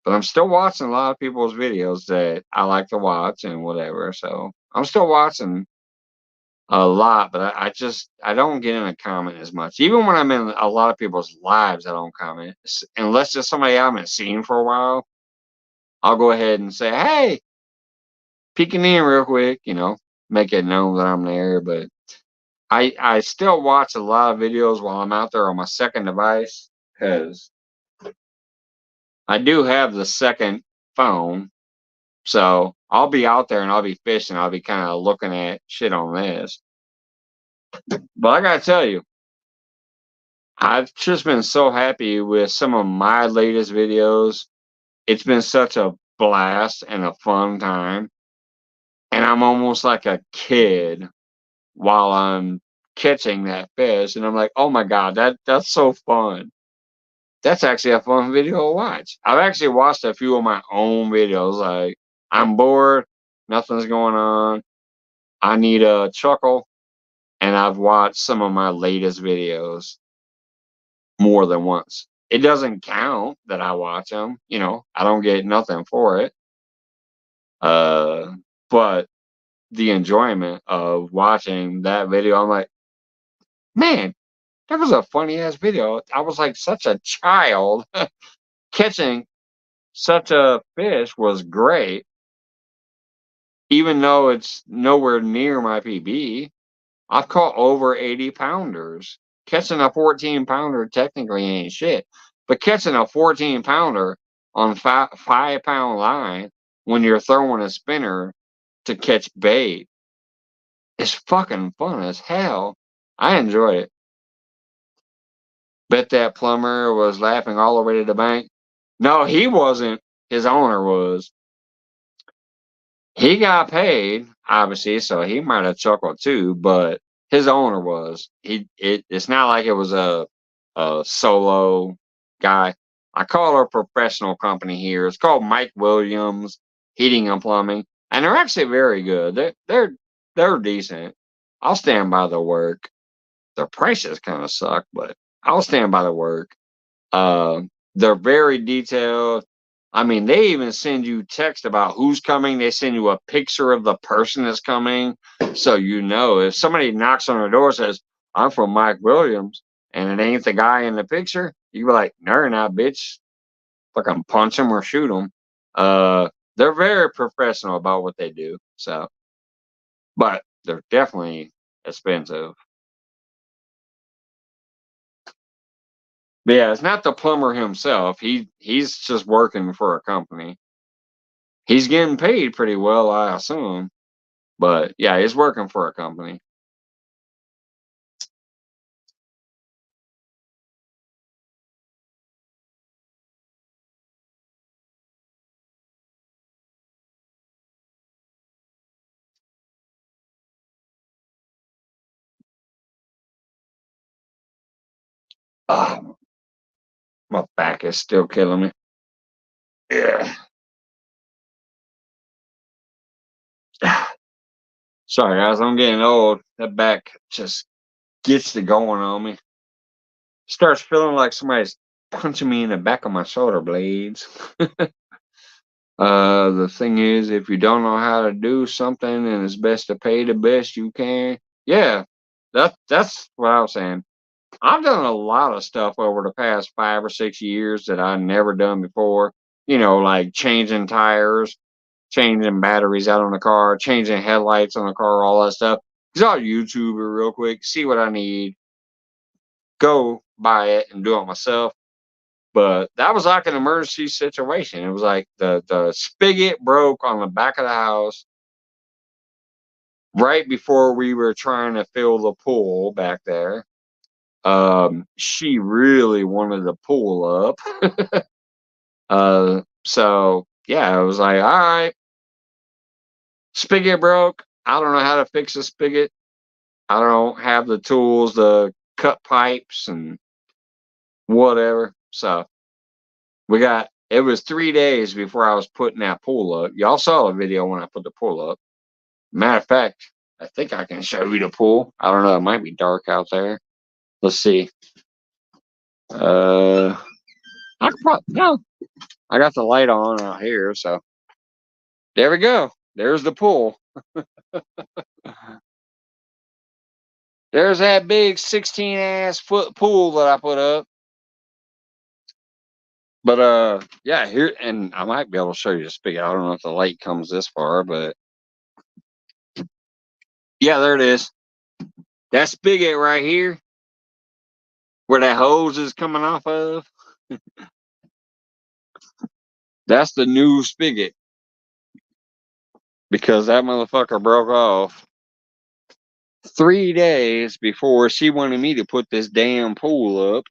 Speaker 1: but I'm still watching a lot of people's videos that I like to watch and whatever. So I'm still watching a lot, but I don't get in a comment as much. Even when I'm in a lot of people's lives, I don't comment unless it's somebody I haven't seen for a while. I'll go ahead and say, "Hey, peeking in real quick," make it known that I'm there. But I still watch a lot of videos while I'm out there on my second device because I do have the second phone. So I'll be out there and I'll be fishing. I'll be kind of looking at shit on this. But I gotta tell you, I've just been so happy with some of my latest videos. It's been such a blast and a fun time. And I'm almost like a kid while I'm catching that fish. And I'm like, oh my God, that's so fun. That's actually a fun video to watch. I've actually watched a few of my own videos. Like, I'm bored, nothing's going on. I need a chuckle. And I've watched some of my latest videos more than once. It doesn't count that I watch them. I don't get nothing for it. Uh, but the enjoyment of watching that video, I'm like, man, that was a funny ass video. I was like such a child. Catching such a fish was great, even though it's nowhere near my PB. I've caught over 80 pounders. Catching a 14 pounder technically ain't shit, but catching a 14 pounder on 5 pound line when you're throwing a spinner to catch bait is fucking fun as hell. I enjoy it. Bet that plumber was laughing all the way to the bank. No, he wasn't. His owner was. He got paid, obviously, so he might have chuckled too, but his owner was. It's not like it was a solo guy. I call it a professional company here. It's called Mike Williams Heating and Plumbing, and they're actually very good. They're decent. I'll stand by the work. Their prices kind of suck, but I'll stand by the work. Uh, they're very detailed. I mean, they even send you text about who's coming. They send you a picture of the person that's coming. So if somebody knocks on the door and says, I'm from Mike Williams, and it ain't the guy in the picture, you be like, no, you're not, bitch. Fucking punch him or shoot him. They're very professional about what they do. So, but they're definitely expensive. But yeah, it's not the plumber himself. He's just working for a company. He's getting paid pretty well, I assume. But yeah, he's working for a company. Oh, my back is still killing me. Yeah. Sorry, guys. I'm getting old. That back just gets to going on me. Starts feeling like somebody's punching me in the back of my shoulder blades. The thing is, if you don't know how to do something, then it's best to pay the best you can. Yeah, that's what I was saying. I've done a lot of stuff over the past 5 or 6 years that I never done before. You know, like changing tires, changing batteries out on the car, changing headlights on the car, all that stuff. Because I'll YouTube it real quick, see what I need, go buy it, and do it myself. But that was like an emergency situation. It was like the spigot broke on the back of the house right before we were trying to fill the pool back there. She really wanted to pull up. So yeah, I was like, all right, spigot broke. I don't know how to fix a spigot. I don't have the tools to cut pipes and whatever. So it was 3 days before I was putting that pool up. Y'all saw the video when I put the pool up. Matter of fact, I think I can show you the pool. I don't know. It might be dark out there. Let's see. I could probably, no, I got the light on out here. So there we go. There's the pool. There's that big 16 ass foot pool that I put up. But yeah, here, and I might be able to show you the spigot. I don't know if the light comes this far, but yeah, there it is. That spigot right here, where that hose is coming off of, that's the new spigot because that motherfucker broke off 3 days before she wanted me to put this damn pool up.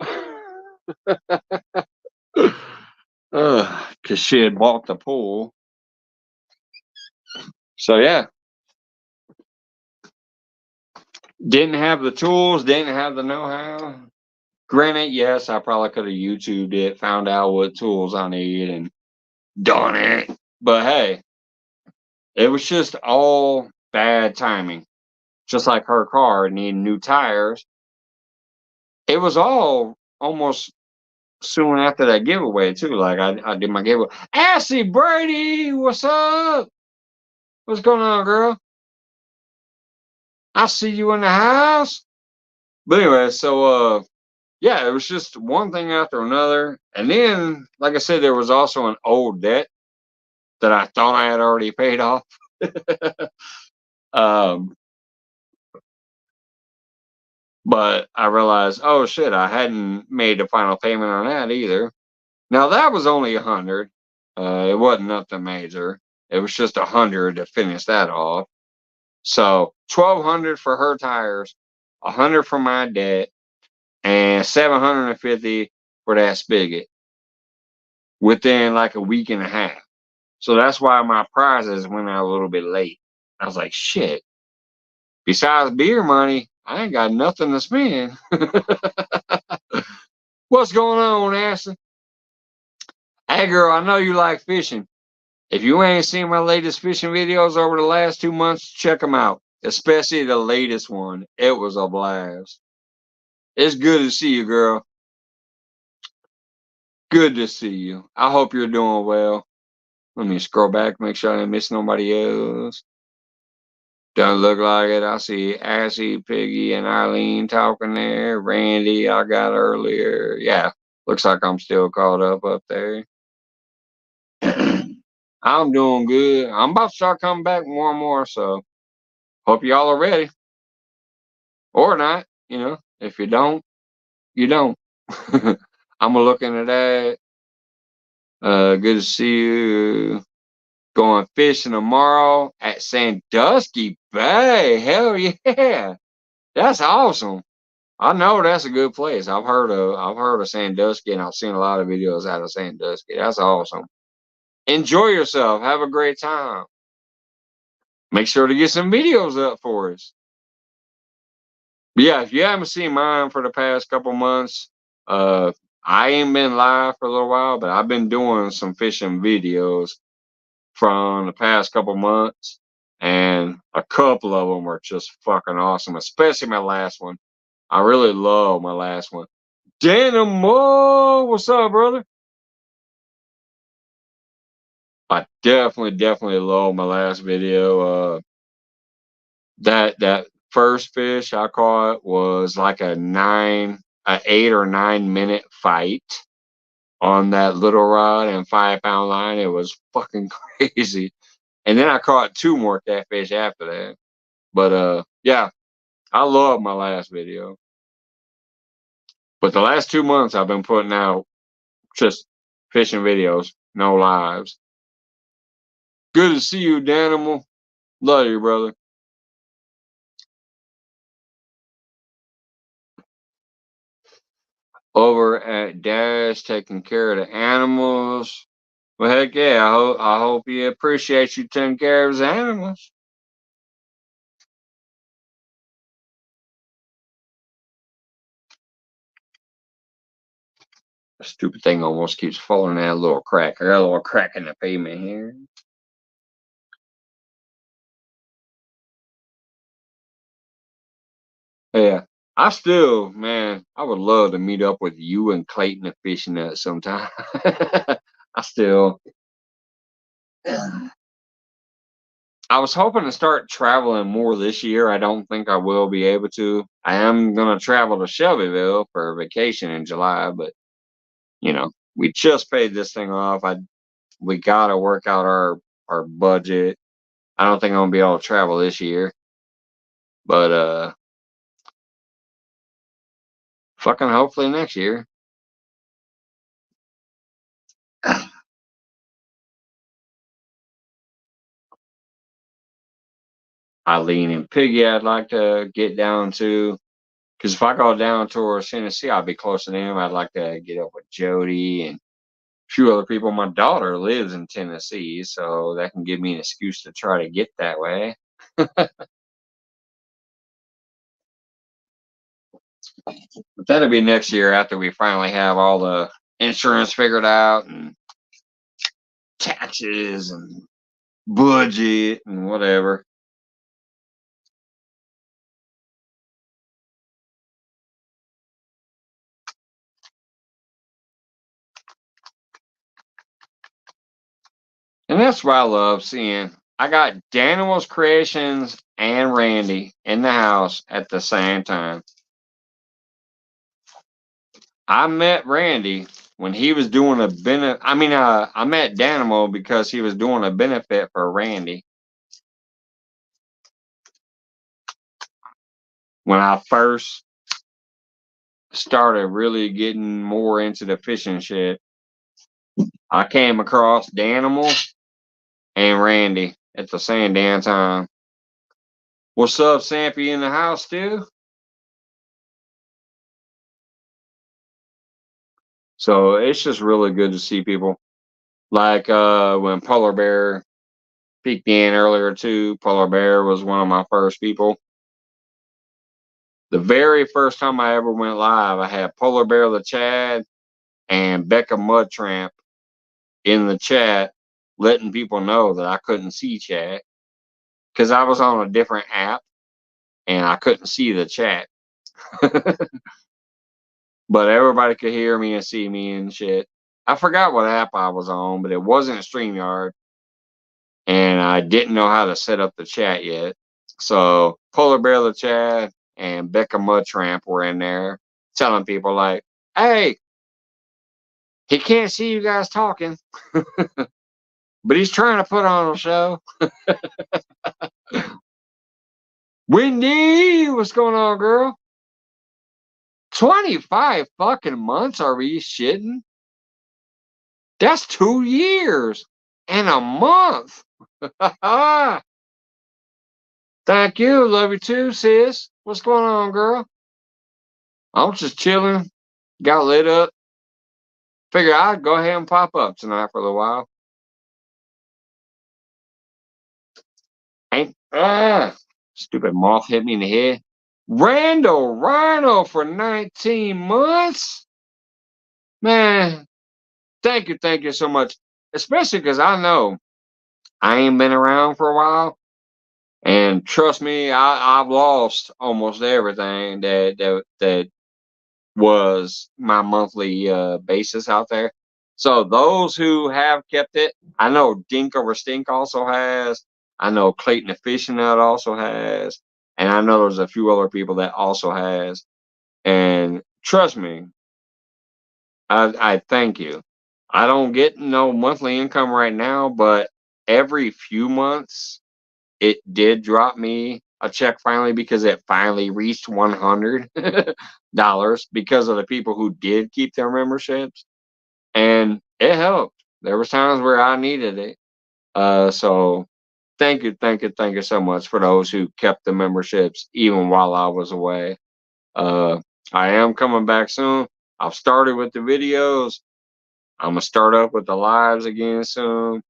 Speaker 1: Because she had bought the pool. So yeah, didn't have the tools, didn't have the know-how. Granted, yes, I probably could have YouTubed it, found out what tools I need, and done it. But hey, it was just all bad timing. Just like her car needing new tires. It was all almost soon after that giveaway too. Like I did my giveaway. Ashley Brady, what's up? What's going on, girl? I see you in the house. But anyway, so yeah, it was just one thing after another. And then, like I said, there was also an old debt that I thought I had already paid off. um, but I realized, oh shit, I hadn't made the final payment on that either. Now that was only 100. It wasn't nothing major. It was just 100 to finish that off. So 1,200 for her tires, 100 for my debt, and 750 for that spigot within like a week and a half. So that's why my prizes went out a little bit late. I was like, shit. Besides beer money, I ain't got nothing to spend. What's going on, Ashley? Hey, girl, I know you like fishing. If you ain't seen my latest fishing videos over the last 2 months, check them out. Especially the latest one. It was a blast. It's good to see you, girl. Good to see you. I hope you're doing well. Let me scroll back, make sure I didn't miss nobody else. Doesn't look like it. I see Ashley, Piggy, and Eileen talking there. Randy, I got earlier. Yeah, looks like I'm still caught up there. I'm doing good. I'm about to start coming back more and more, so hope y'all are ready. Or not, if you don't, you don't. I'm looking at that. Good to see you. Going fishing tomorrow at Sandusky Bay. Hell yeah. That's awesome. I know that's a good place. I've heard of Sandusky and I've seen a lot of videos out of Sandusky. That's awesome. Enjoy yourself. Have a great time. Make sure to get some videos up for us. But yeah, if you haven't seen mine for the past couple months, I ain't been live for a little while, but I've been doing some fishing videos from the past couple months, and a couple of them were just fucking awesome, especially my last one. I really love my last one. Dynamo, what's up, brother? I definitely love my last video. That first fish I caught was like a 8 or 9 minute fight on that little rod and 5 pound line. It was fucking crazy. And then I caught two more catfish after that. But yeah, I love my last video. But the last 2 months I've been putting out just fishing videos, no lives. Good to see you, Danimal. Love you, brother. Over at Dash taking care of the animals. Well, heck yeah, I hope he appreciates you taking care of his animals. The stupid thing almost keeps falling in that little crack. I got a little crack in the pavement here. Yeah, man, I would love to meet up with you and Clayton at fishing at sometime. I still, I was hoping to start traveling more this year. I don't think I will be able to. I am gonna travel to Shelbyville for a vacation in July, but we just paid this thing off. We gotta work out our budget. I don't think I'm gonna be able to travel this year, but fucking hopefully next year. Eileen and Piggy, I'd like to get down to. Because if I go down towards Tennessee, I'll be close to them. I'd like to get up with Jody and a few other people. My daughter lives in Tennessee, so that can give me an excuse to try to get that way. But that'll be next year after we finally have all the insurance figured out and taxes and budget and whatever. And that's what I love seeing. I got Daniel's Creations and Randy in the house at the same time. I met Randy when he was doing a benefit. I met Danimo because he was doing a benefit for Randy when I first started really getting more into the fishing shit. I came across Danimal and Randy at the same damn time. What's up, Sampy in the house too? So it's just really good to see people. Like when Polar Bear peeked in earlier too. Polar Bear was one of my first people. The very first time I ever went live, I had Polar Bear the Chad and Becca Mudtramp in the chat, letting people know that I couldn't see chat because I was on a different app and I couldn't see the chat. But everybody could hear me and see me and shit. I forgot what app I was on, but it wasn't StreamYard, and I didn't know how to set up the chat yet. So Polar Bear the Chad and Becca Mudtramp were in there telling people like, "Hey, he can't see you guys talking, but he's trying to put on a show." Wendy, what's going on, girl? 25 fucking months? Are we shitting? That's 2 years and a month. Thank you. Love you too, sis. What's going on, girl? I'm just chilling. Got lit up. Figure I'd go ahead and pop up tonight for a little while. Ain't stupid moth hit me in the head. Randall Rhino for 19 months. Man, thank you so much. Especially because I know I ain't been around for a while, and trust me, I've lost almost everything that was my monthly basis out there. So those who have kept it, I know Dink Over Stink also has. I know Clayton the Fishing Nut also has, and I know there's a few other people that also has. And trust me, I thank you. I don't get no monthly income right now, but every few months it did drop me a check finally because it finally reached $100 because of the people who did keep their memberships, and it helped. There was times where I needed it. So thank you so much for those who kept the memberships even while I was away. Uh, I am coming back soon. I've started with the videos. I'm gonna start up with the lives again soon.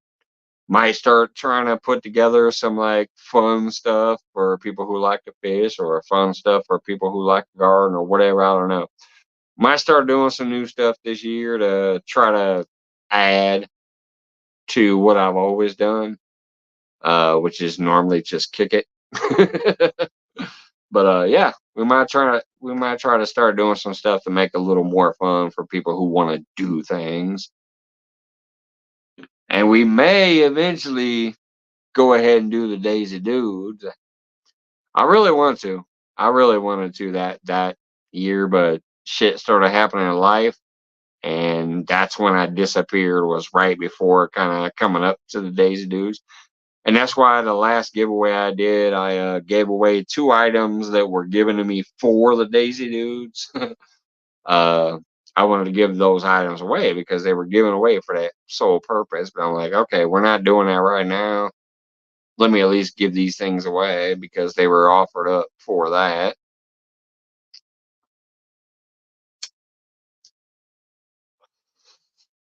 Speaker 1: Might start trying to put together some like fun stuff for people who like to fish, or fun stuff for people who like to garden, or whatever. I don't know. Might start doing some new stuff this year to try to add to what I've always done, which is normally just kick it. But yeah, we might try to start doing some stuff to make it a little more fun for people who want to do things, and we may eventually go ahead and do the Daisy Dudes. I really want to. I really wanted to that year, but shit started happening in life, and that's when I disappeared. Was right before kind of coming up to the Daisy Dudes, and that's why the last giveaway I did, I gave away 2 items that were given to me for the Daisy Dudes. uh, I wanted to give those items away because they were given away for that sole purpose. But I'm like, okay, we're not doing that right now. Let me at least give these things away because they were offered up for that.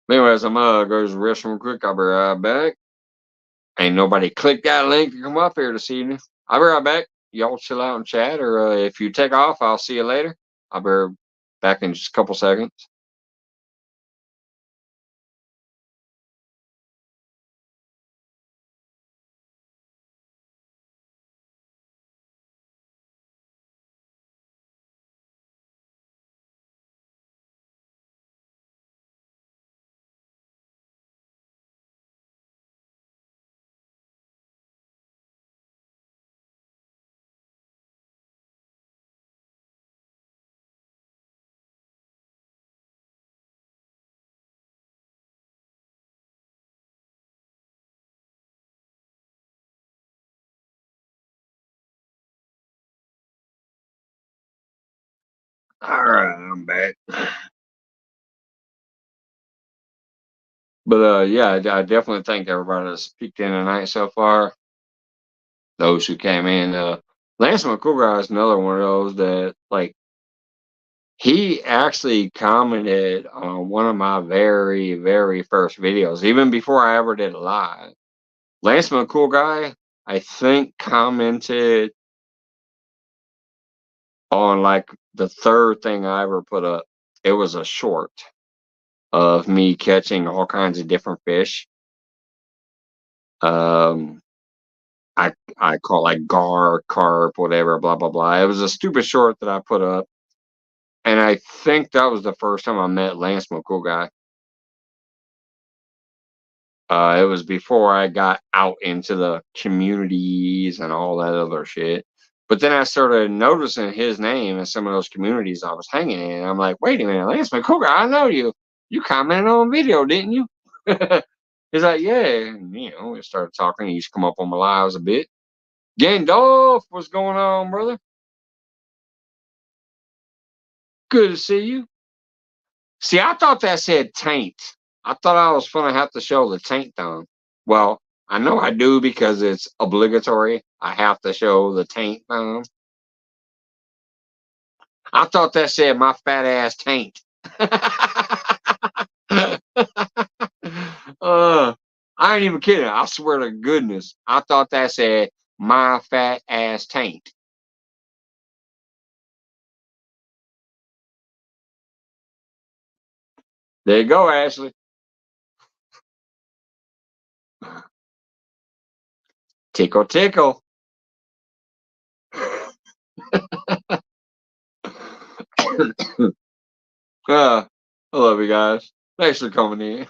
Speaker 1: Anyways, I'm gonna go to the restroom quick. I'll be right back. Ain't nobody clicked that link to come up here this evening. I'll be right back. Y'all chill out and chat, or if you take off, I'll see you later. I'll be back in just a couple seconds. All right, I'm back. But yeah, I definitely thank everybody that's peeked in tonight so far. Those who came in. Lance McCool is another one of those that like he actually commented on one of my very first videos, even before I ever did it live. Lance McCool guy, I think, commented on like the third thing I ever put up. It was a short of me catching all kinds of different fish. Um, I call like gar, carp, whatever, blah blah blah. It was a stupid short that I put up, and I think that was the first time I met Lance McCool guy. It was before I got out into the communities and all that other shit. But then I started noticing his name in some of those communities I was hanging in. And I'm like, wait a minute, Lance McCougar, I know you. You commented on video, didn't you? He's like, yeah. And, you know, we started talking. He used to come up on my lives a bit. Gandalf, what's going on, brother? Good to see you. See, I thought that said taint. I thought I was going to have to show the taint thumb. Well, I know I do because it's obligatory. I have to show the taint thumb. I thought that said my fat ass taint. I ain't even kidding. I swear to goodness. I thought that said my fat ass taint. There you go, Ashley. Tickle, tickle. I love you guys. Thanks for coming in.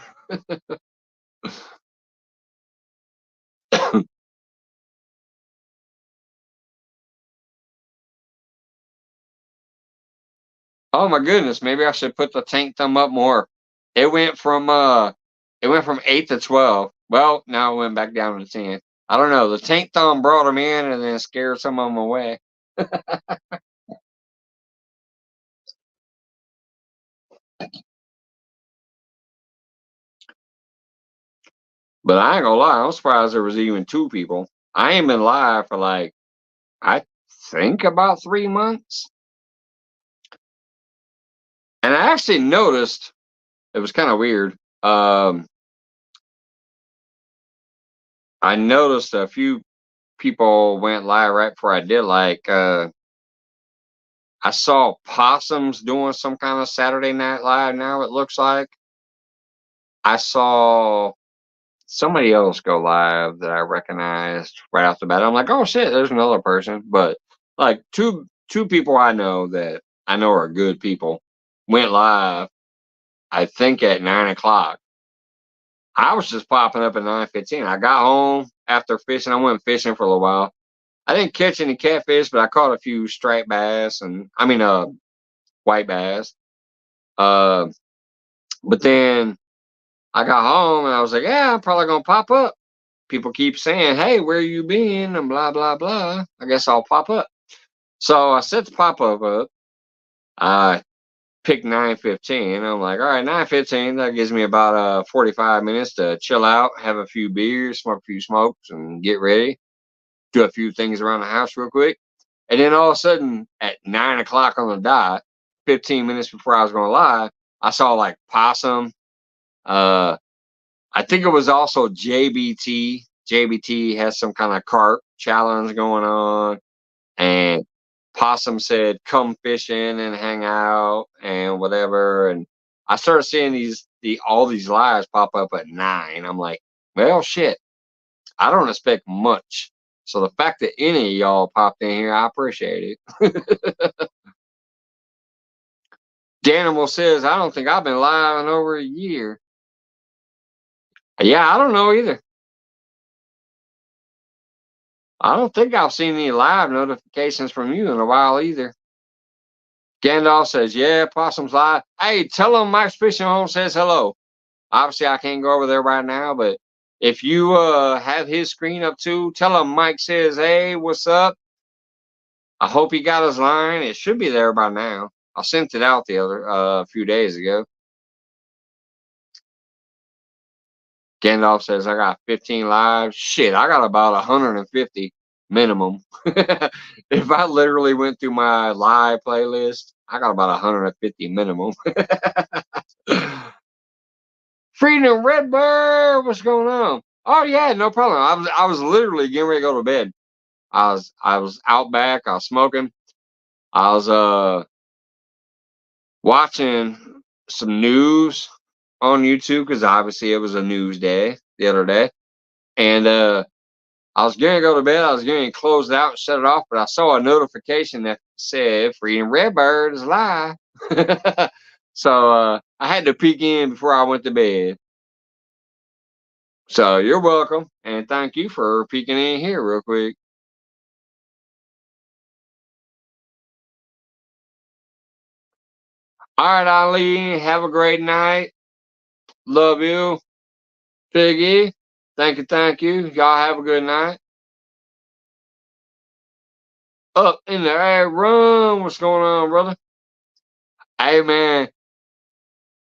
Speaker 1: Oh my goodness, maybe I should put the tank thumb up more. It went from 8 to 12. Well, now it went back down to 10. I don't know. The tank thumb brought them in and then scared some of them away. But I ain't gonna lie, I'm surprised there was even two people. I ain't been live for like I think about 3 months. And I actually noticed it was kind of weird. I noticed a few people went live right before I did. Like I saw Possums doing some kind of Saturday Night Live. Now it looks like I saw somebody else go live that I recognized right off the bat. I'm like, oh shit, there's another person. But like two people I know that I know are good people went live. I think at 9 o'clock. I was just popping up at 9:15. I got home after fishing. I went fishing for a little while. I didn't catch any catfish, but I caught a few striped bass and white bass. Uh, but then I got home and I was like, yeah, I'm probably gonna pop up. People keep saying, hey, where you been? And blah blah blah. I guess I'll pop up. So I set the pop up. I picked 9:15. I'm like, all right, 9:15. That gives me about 45 minutes to chill out, have a few beers, smoke a few smokes, and get ready. Do a few things around the house real quick. And then all of a sudden, at 9 o'clock on the dot, 15 minutes before I was going to live, I saw like Possum. Uh, I think it was also JBT. JBT has some kind of carp challenge going on. And Possum said, come fishing and hang out and whatever. And I started seeing all these lives pop up at 9. I'm like, well, shit, I don't expect much. So the fact that any of y'all popped in here, I appreciate it. Danimal says, I don't think I've been live in over a year. Yeah, I don't know either. I don't think I've seen any live notifications from you in a while either. Gandalf says, yeah, Possum's live. Hey, tell him Mike's Fishing Home says hello. Obviously, I can't go over there right now, but if you have his screen up too, tell him Mike says, hey, what's up? I hope he got his line. It should be there by now. I sent it out the other a few days ago. Gandalf says I got 15 lives. Shit, I got about 150 minimum. If I literally went through my live playlist, I got about 150 minimum. Freedom Redbird, what's going on? Oh yeah, no problem. I was literally getting ready to go to bed. I was out back. I was smoking. I was watching some news on YouTube because obviously it was a news day the other day, and I was going to go to bed. I was going to close it out and shut it off, but I saw a notification that said Freedom Redbird is live. So I had to peek in before I went to bed. So you're welcome, and thank you for peeking in here real quick. All right, Ali, have a great night. Love you. Piggy, thank you, thank you. Y'all have a good night. Up in the air, run. What's going on, brother? Hey, man,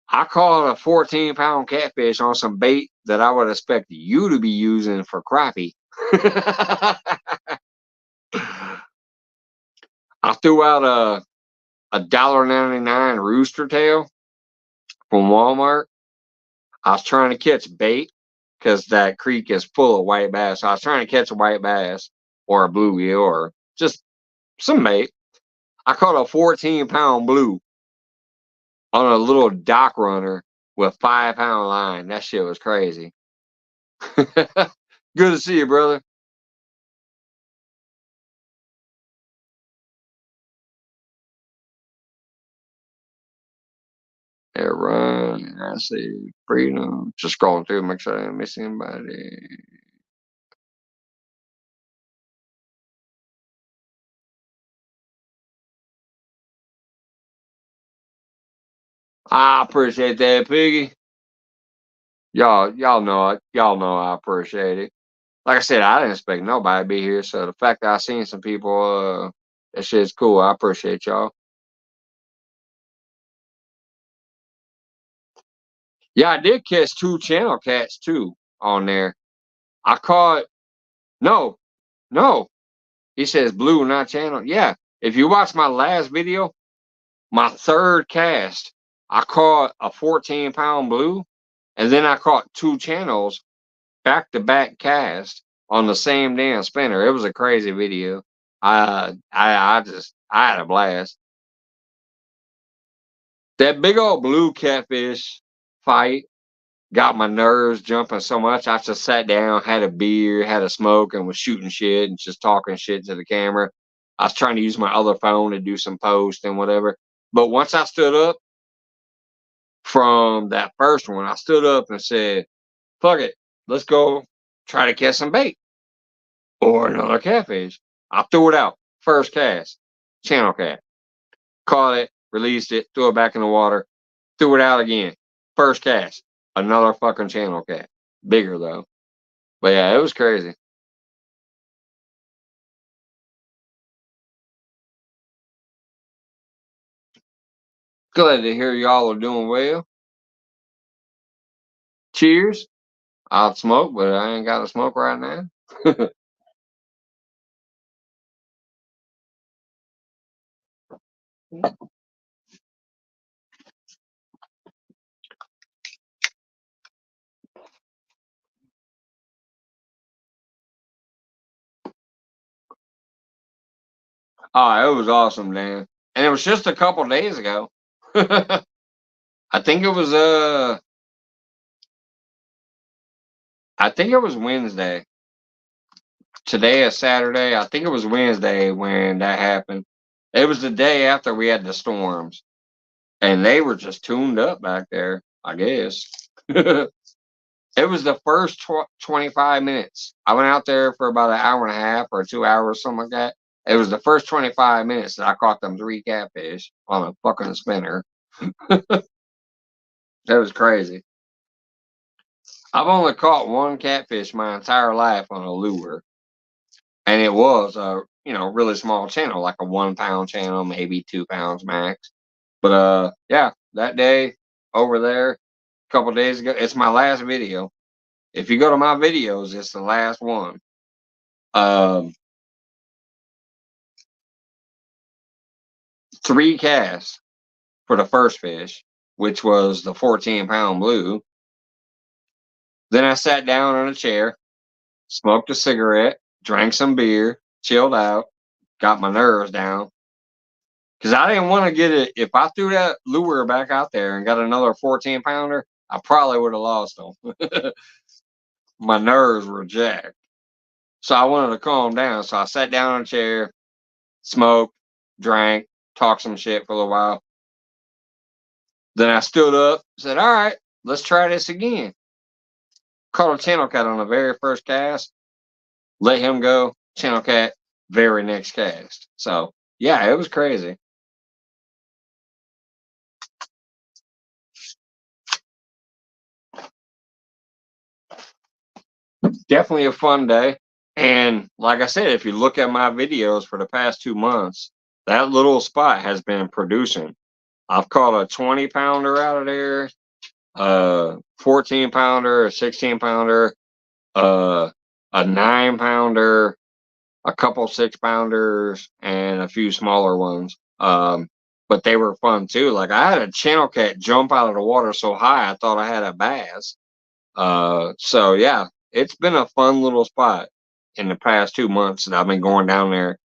Speaker 1: I caught a 14-pound catfish on some bait that I would expect you to be using for crappie. I threw out a $1.99 rooster tail from Walmart. I was trying to catch bait because that creek is full of white bass. So I was trying to catch a white bass or a bluegill or just some bait. I caught a 14-pound blue on a little dock runner. with 5-pound line. That shit was crazy. Good to see you, brother. Yeah, run. I see freedom. Just scrolling through, make sure I didn't miss anybody. I appreciate that, Piggy. Y'all know it. Y'all know I appreciate it. Like I said, I didn't expect nobody to be here, so the fact that I seen some people, that shit's cool. I appreciate y'all. Yeah, I did catch 2 channel cats too on there. I caught no, no. He says blue, not channel. Yeah. If you watch my last video, my third cast, I caught a 14-pound blue, and then I caught 2 channels back to back cast on the same damn spinner. It was a crazy video. I had a blast. That big old blue catfish fight got my nerves jumping so much. I just sat down, had a beer, had a smoke, and was shooting shit and just talking shit to the camera. I was trying to use my other phone to do some post and whatever. But once I stood up from that first one, I stood up and said, fuck it, let's go try to catch some bait or another catfish. I threw it out. First cast, channel cat. Caught it, released it, threw it back in the water, threw it out again. First cast, another fucking channel cat. Bigger though. But yeah, it was crazy. Glad to hear y'all are doing well. Cheers. I'll smoke, but I ain't got to smoke right now. Oh, it was awesome, Dan. And it was just a couple days ago. I think it was I think it was Wednesday. Today is Saturday. I think it was Wednesday when that happened. It was the day after we had the storms. And they were just tuned up back there, I guess. It was the first 25 minutes. I went out there for about an hour and a half or 2 hours, something like that. It was the first 25 minutes that I caught them 3 catfish on a fucking spinner. That was crazy. I've only caught 1 catfish my entire life on a lure, and it was a really small channel, like a 1-pound channel, maybe 2 pounds max. But yeah, that day over there, a couple days ago, it's my last video. If you go to my videos, it's the last one. Um, 3 casts for the first fish, which was the 14-pound blue. Then I sat down on a chair, smoked a cigarette, drank some beer, chilled out, got my nerves down. Because I didn't want to get it. If I threw that lure back out there and got another 14-pounder, I probably would have lost them. My nerves were jacked. So I wanted to calm down. So I sat down on a chair, smoked, drank, talked some shit for a little while. Then I stood up, said, all right, let's try this again. Caught a channel cat on the very first cast, let him go, channel cat, very next cast. So yeah, it was crazy. Definitely a fun day. And like I said, if you look at my videos for the past 2 months, that little spot has been producing. I've caught a 20-pounder out of there, 14-pounder, a 16-pounder, a 9-pounder, a couple 6-pounders, and a few smaller ones. But they were fun too. Like I had a channel cat jump out of the water so high I thought I had a bass. So yeah, it's been a fun little spot in the past 2 months that I've been going down there.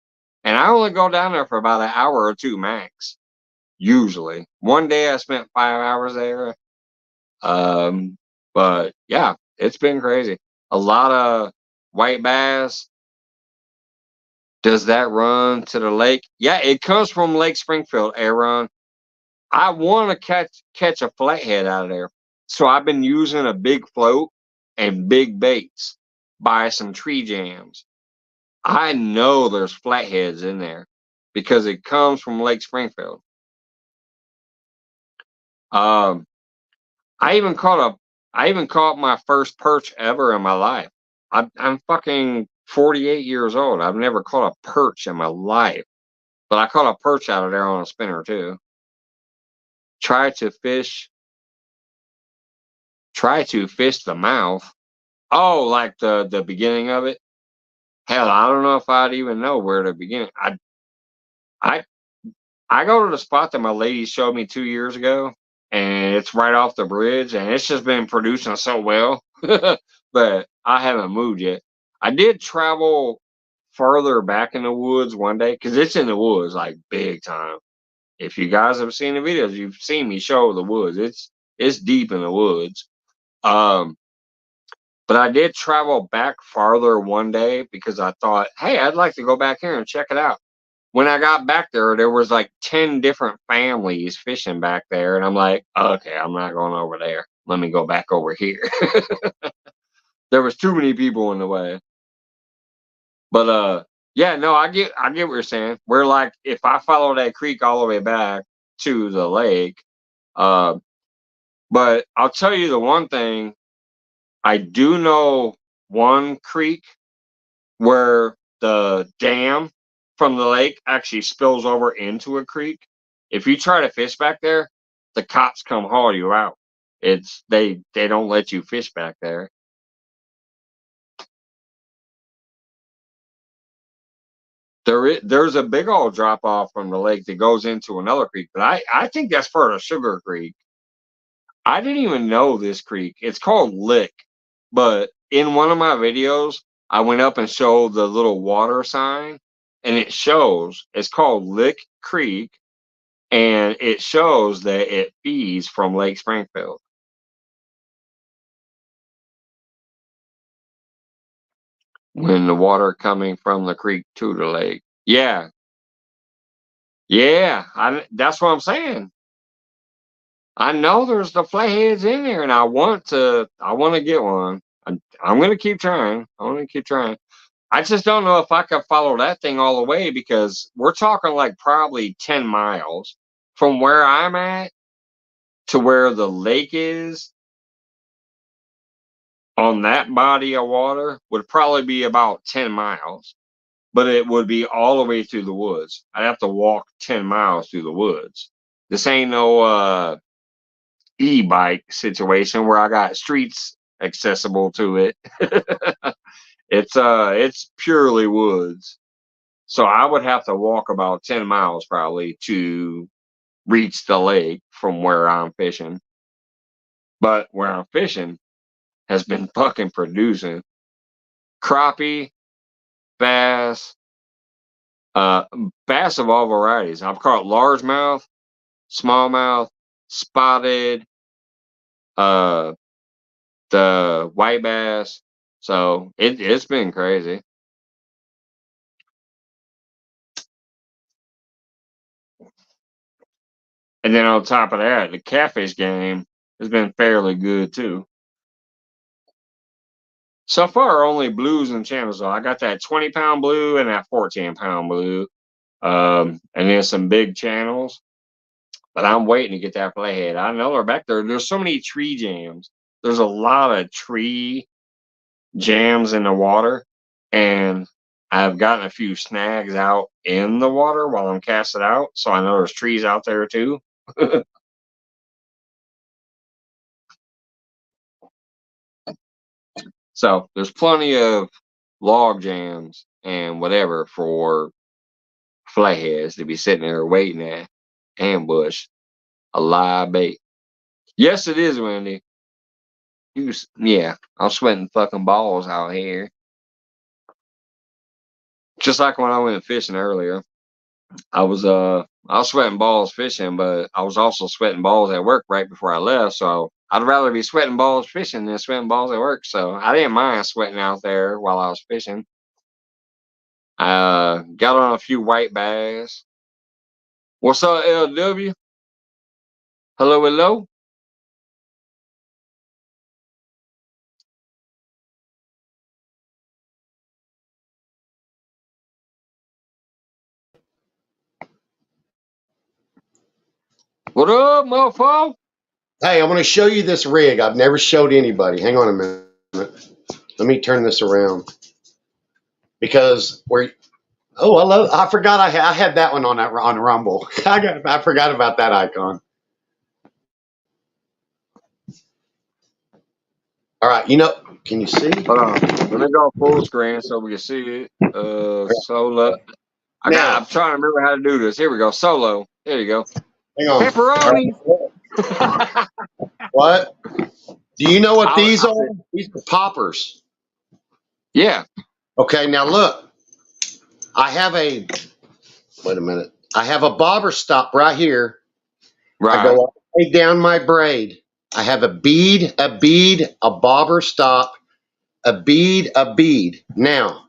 Speaker 1: And I only go down there for about an hour or two max, usually. One day I spent 5 hours there. But yeah, it's been crazy. A lot of white bass. Does that run to the lake? Yeah, it comes from Lake Springfield, Aaron. I want to catch a flathead out of there. So I've been using a big float and big baits by some tree jams. I know there's flatheads in there because it comes from Lake Springfield. Um, I even caught my first perch ever in my life. I'm fucking 48 years old. I've never caught a perch in my life, but I caught a perch out of there on a spinner too. Try to fish, try to fish the mouth. Oh, like the beginning of it. Hell, I don't know if I'd even know where to begin. I I go to the spot that my lady showed me 2 years ago, and it's right off the bridge, and it's just been producing so well. But I haven't moved yet. I did travel further back in the woods one day because it's in the woods like big time. If you guys have seen the videos, you've seen me show the woods. It's deep in the woods. Um, but I did travel back farther one day because I thought, hey, I'd like to go back here and check it out. When I got back there, there was like 10 different families fishing back there. And I'm like, okay, I'm not going over there. Let me go back over here. There was too many people in the way. But yeah, no, I get what you're saying. We're like, if I follow that creek all the way back to the lake, uh, but I'll tell you the one thing, I do know one creek where the dam from the lake actually spills over into a creek. If you try to fish back there, the cops come haul you out. It's they don't let you fish back there. There's a big old drop off from the lake that goes into another creek, but I think that's part of Sugar Creek. I didn't even know this creek. It's called Lick, but in one of my videos, I went up and showed the little water sign, and it shows it's called Lick Creek, and it shows that it feeds from Lake Springfield when the water coming from the creek to the lake. Yeah, yeah, that's what I'm saying. I know there's the flatheads in there, and I want to get one. I'm gonna keep trying. I'm gonna keep trying. I just don't know if I could follow that thing all the way because we're talking like probably 10 miles from where I'm at to where the lake is on that body of water would probably be about 10 miles, but it would be all the way through the woods. I'd have to walk 10 miles through the woods. This ain't no e-bike situation where I got streets accessible to it. It's purely woods. So I would have to walk about 10 miles probably to reach the lake from where I'm fishing. But where I'm fishing has been fucking producing crappie, bass, uh, bass of all varieties. I've caught largemouth, smallmouth, spotted, uh, the white bass. So it's been crazy. And then on top of that, the catfish game has been fairly good too. So far, only blues and channels. Though I got that 20-pound blue and that 14-pound blue, and then some big channels. But I'm waiting to get that flathead. I know they're back there. There's so many tree jams. There's a lot of tree jams in the water, and I've gotten a few snags out in the water while I'm casting out. So I know there's trees out there too. So there's plenty of log jams and whatever for flatheads to be sitting there waiting at ambush a live bait. Yes, it is, Wendy. Yeah, I'm sweating fucking balls out here. Just like when I went fishing earlier. I was sweating balls fishing, but I was also sweating balls at work right before I left. So I'd rather be sweating balls fishing than sweating balls at work. So I didn't mind sweating out there while I was fishing. Got on a few white bass. What's up, LW? Hello, hello. What up, mofo?
Speaker 2: Hey, I want to show you this rig. I've never showed anybody. Hang on a minute. Let me turn this around because we're. Oh, I forgot I had that one on Rumble. I forgot about that icon. All right, can you see?
Speaker 1: Hold on. Let me go full screen so we can see it. Solo. I'm trying to remember how to do this. Here we go. Solo. There you go.
Speaker 2: Hang on.
Speaker 1: Pepperoni.
Speaker 2: Right. What? Do you know what these are? These are poppers.
Speaker 1: Yeah.
Speaker 2: Okay, now look. I have a. Wait a minute. I have a bobber stop right here.
Speaker 1: Right.
Speaker 2: I go all the way down my braid. I have a bead, a bobber stop, a bead. Now,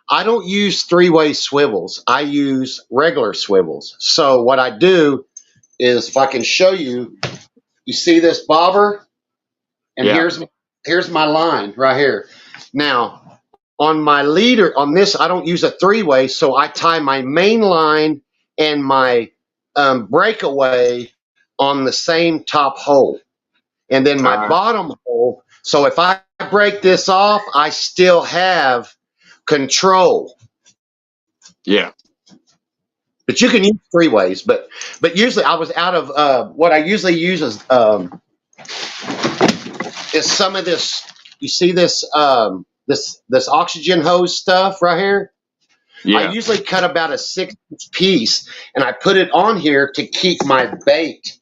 Speaker 2: I don't use three-way swivels. I use regular swivels. So what I do is, if I can show you, you see this bobber? And here's my line right here. Now, on my leader, on this, I don't use a three-way, so I tie my main line and my breakaway on the same top hole. And then my bottom hole, so if I break this off, I still have control.
Speaker 1: Yeah.
Speaker 2: But you can use three ways. But usually I was out of what I usually use is some of this. You see this this oxygen hose stuff right here?
Speaker 1: Yeah.
Speaker 2: I usually cut about a 6-inch piece and I put it on here to keep my bait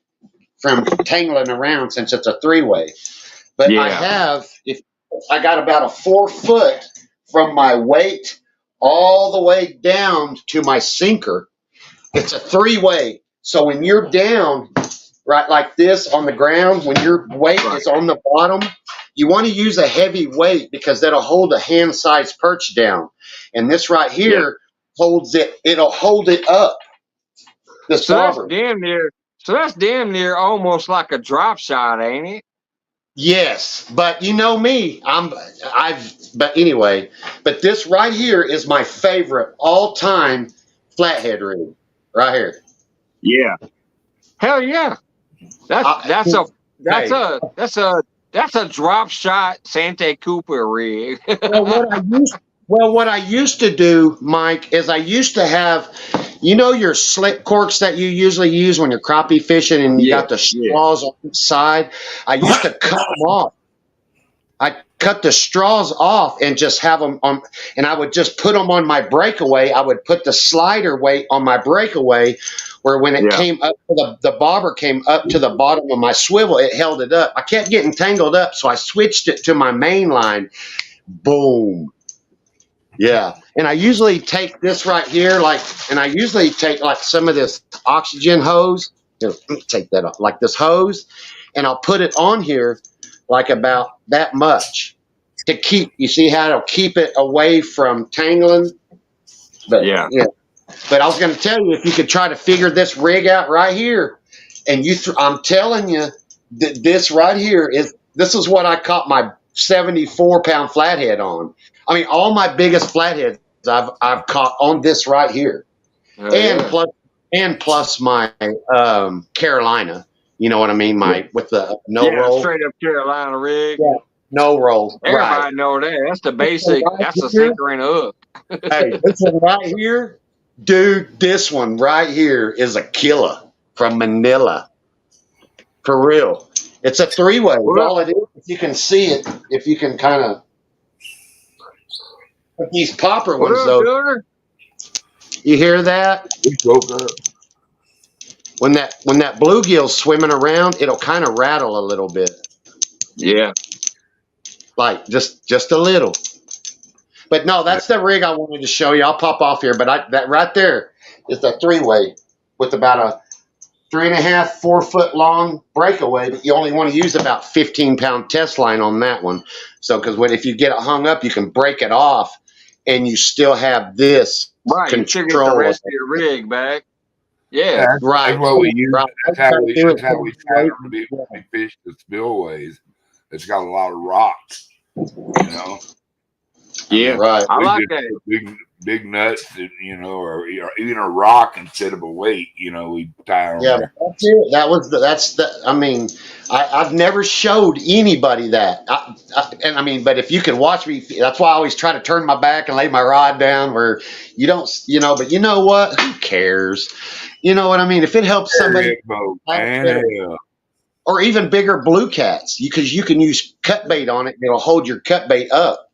Speaker 2: from tangling around since it's a three-way. But I got about a 4 foot from my weight all the way down to my sinker. It's a three-way. So when you're down, right, like this on the ground, when your weight is on the bottom, you want to use a heavy weight because that'll hold a hand-sized perch down. And this right here holds it. It'll hold it up. This bobber.
Speaker 1: That's damn near almost like a drop shot, ain't it?
Speaker 2: Yes, but you know me. But anyway, but this right here is my favorite all-time flathead rig. Right here.
Speaker 1: Yeah. Hell yeah. That's a drop shot Santa Cooper rig.
Speaker 2: What I used to do, Mike, is I used to have, your slip corks that you usually use when you're crappie fishing and you got the straws on the side. I used to cut them off. I cut the straws off and just have them on, and I would just put them on my breakaway. I would put the slider weight on my breakaway, where when it came up, the bobber came up to the bottom of my swivel, it held it up. I kept getting tangled up, so I switched it to my main line. Boom. Yeah. And I usually take this right here, and I usually take like some of this oxygen hose. Let me take that off, like this hose, and I'll put it on here like about that much to keep, you see how it'll keep it away from tangling? But But I was going to tell you, if you could try to figure this rig out right here, and I'm telling you, this right here this is what I caught my 74-pound flathead on. I mean, all my biggest flatheads I've caught on this right here, plus my Carolina. You know what I mean? With the roll,
Speaker 1: straight up Carolina rig.
Speaker 2: Yeah, no roll.
Speaker 1: Everybody know that. That's the basic. That's a sinker and a hook.
Speaker 2: Hey, this one right here, dude. This one right here is a killer from Manila. For real, it's a three-way. All it is, if you can see it, if you can kind of. These popper ones, though. You hear that? When that bluegill's swimming around, it'll kind of rattle a little bit.
Speaker 1: Yeah.
Speaker 2: Like just a little. But no, that's the rig I wanted to show you. I'll pop off here, but that right there is the three-way with about 3.5, 4 foot long breakaway, but you only want to use about 15-pound test line on that one. So, because if you get it hung up, you can break it off, and you still have this
Speaker 1: Right, you still get the
Speaker 2: control.
Speaker 1: rest of your rig back. Yeah,
Speaker 2: Right.
Speaker 3: That's what we use.
Speaker 2: Right.
Speaker 3: That's how we found them to be when we fish the spillways. It's got a lot of rocks, you know.
Speaker 1: yeah.
Speaker 2: Right.
Speaker 1: I
Speaker 3: We
Speaker 1: like
Speaker 3: just
Speaker 1: that.
Speaker 3: put big nuts, you know, or even a rock instead of a weight, you know. We tie on
Speaker 2: Yeah,
Speaker 3: there.
Speaker 2: that's it. That's the. I mean, I've never showed anybody that. But if you can watch me, that's why I always try to turn my back and lay my rod down where you don't, But you know what? Who cares? You know what I mean? If it helps somebody,
Speaker 3: Boat, man.
Speaker 2: or even bigger blue cats, because you can use cut bait on it, and it'll hold your cut bait up.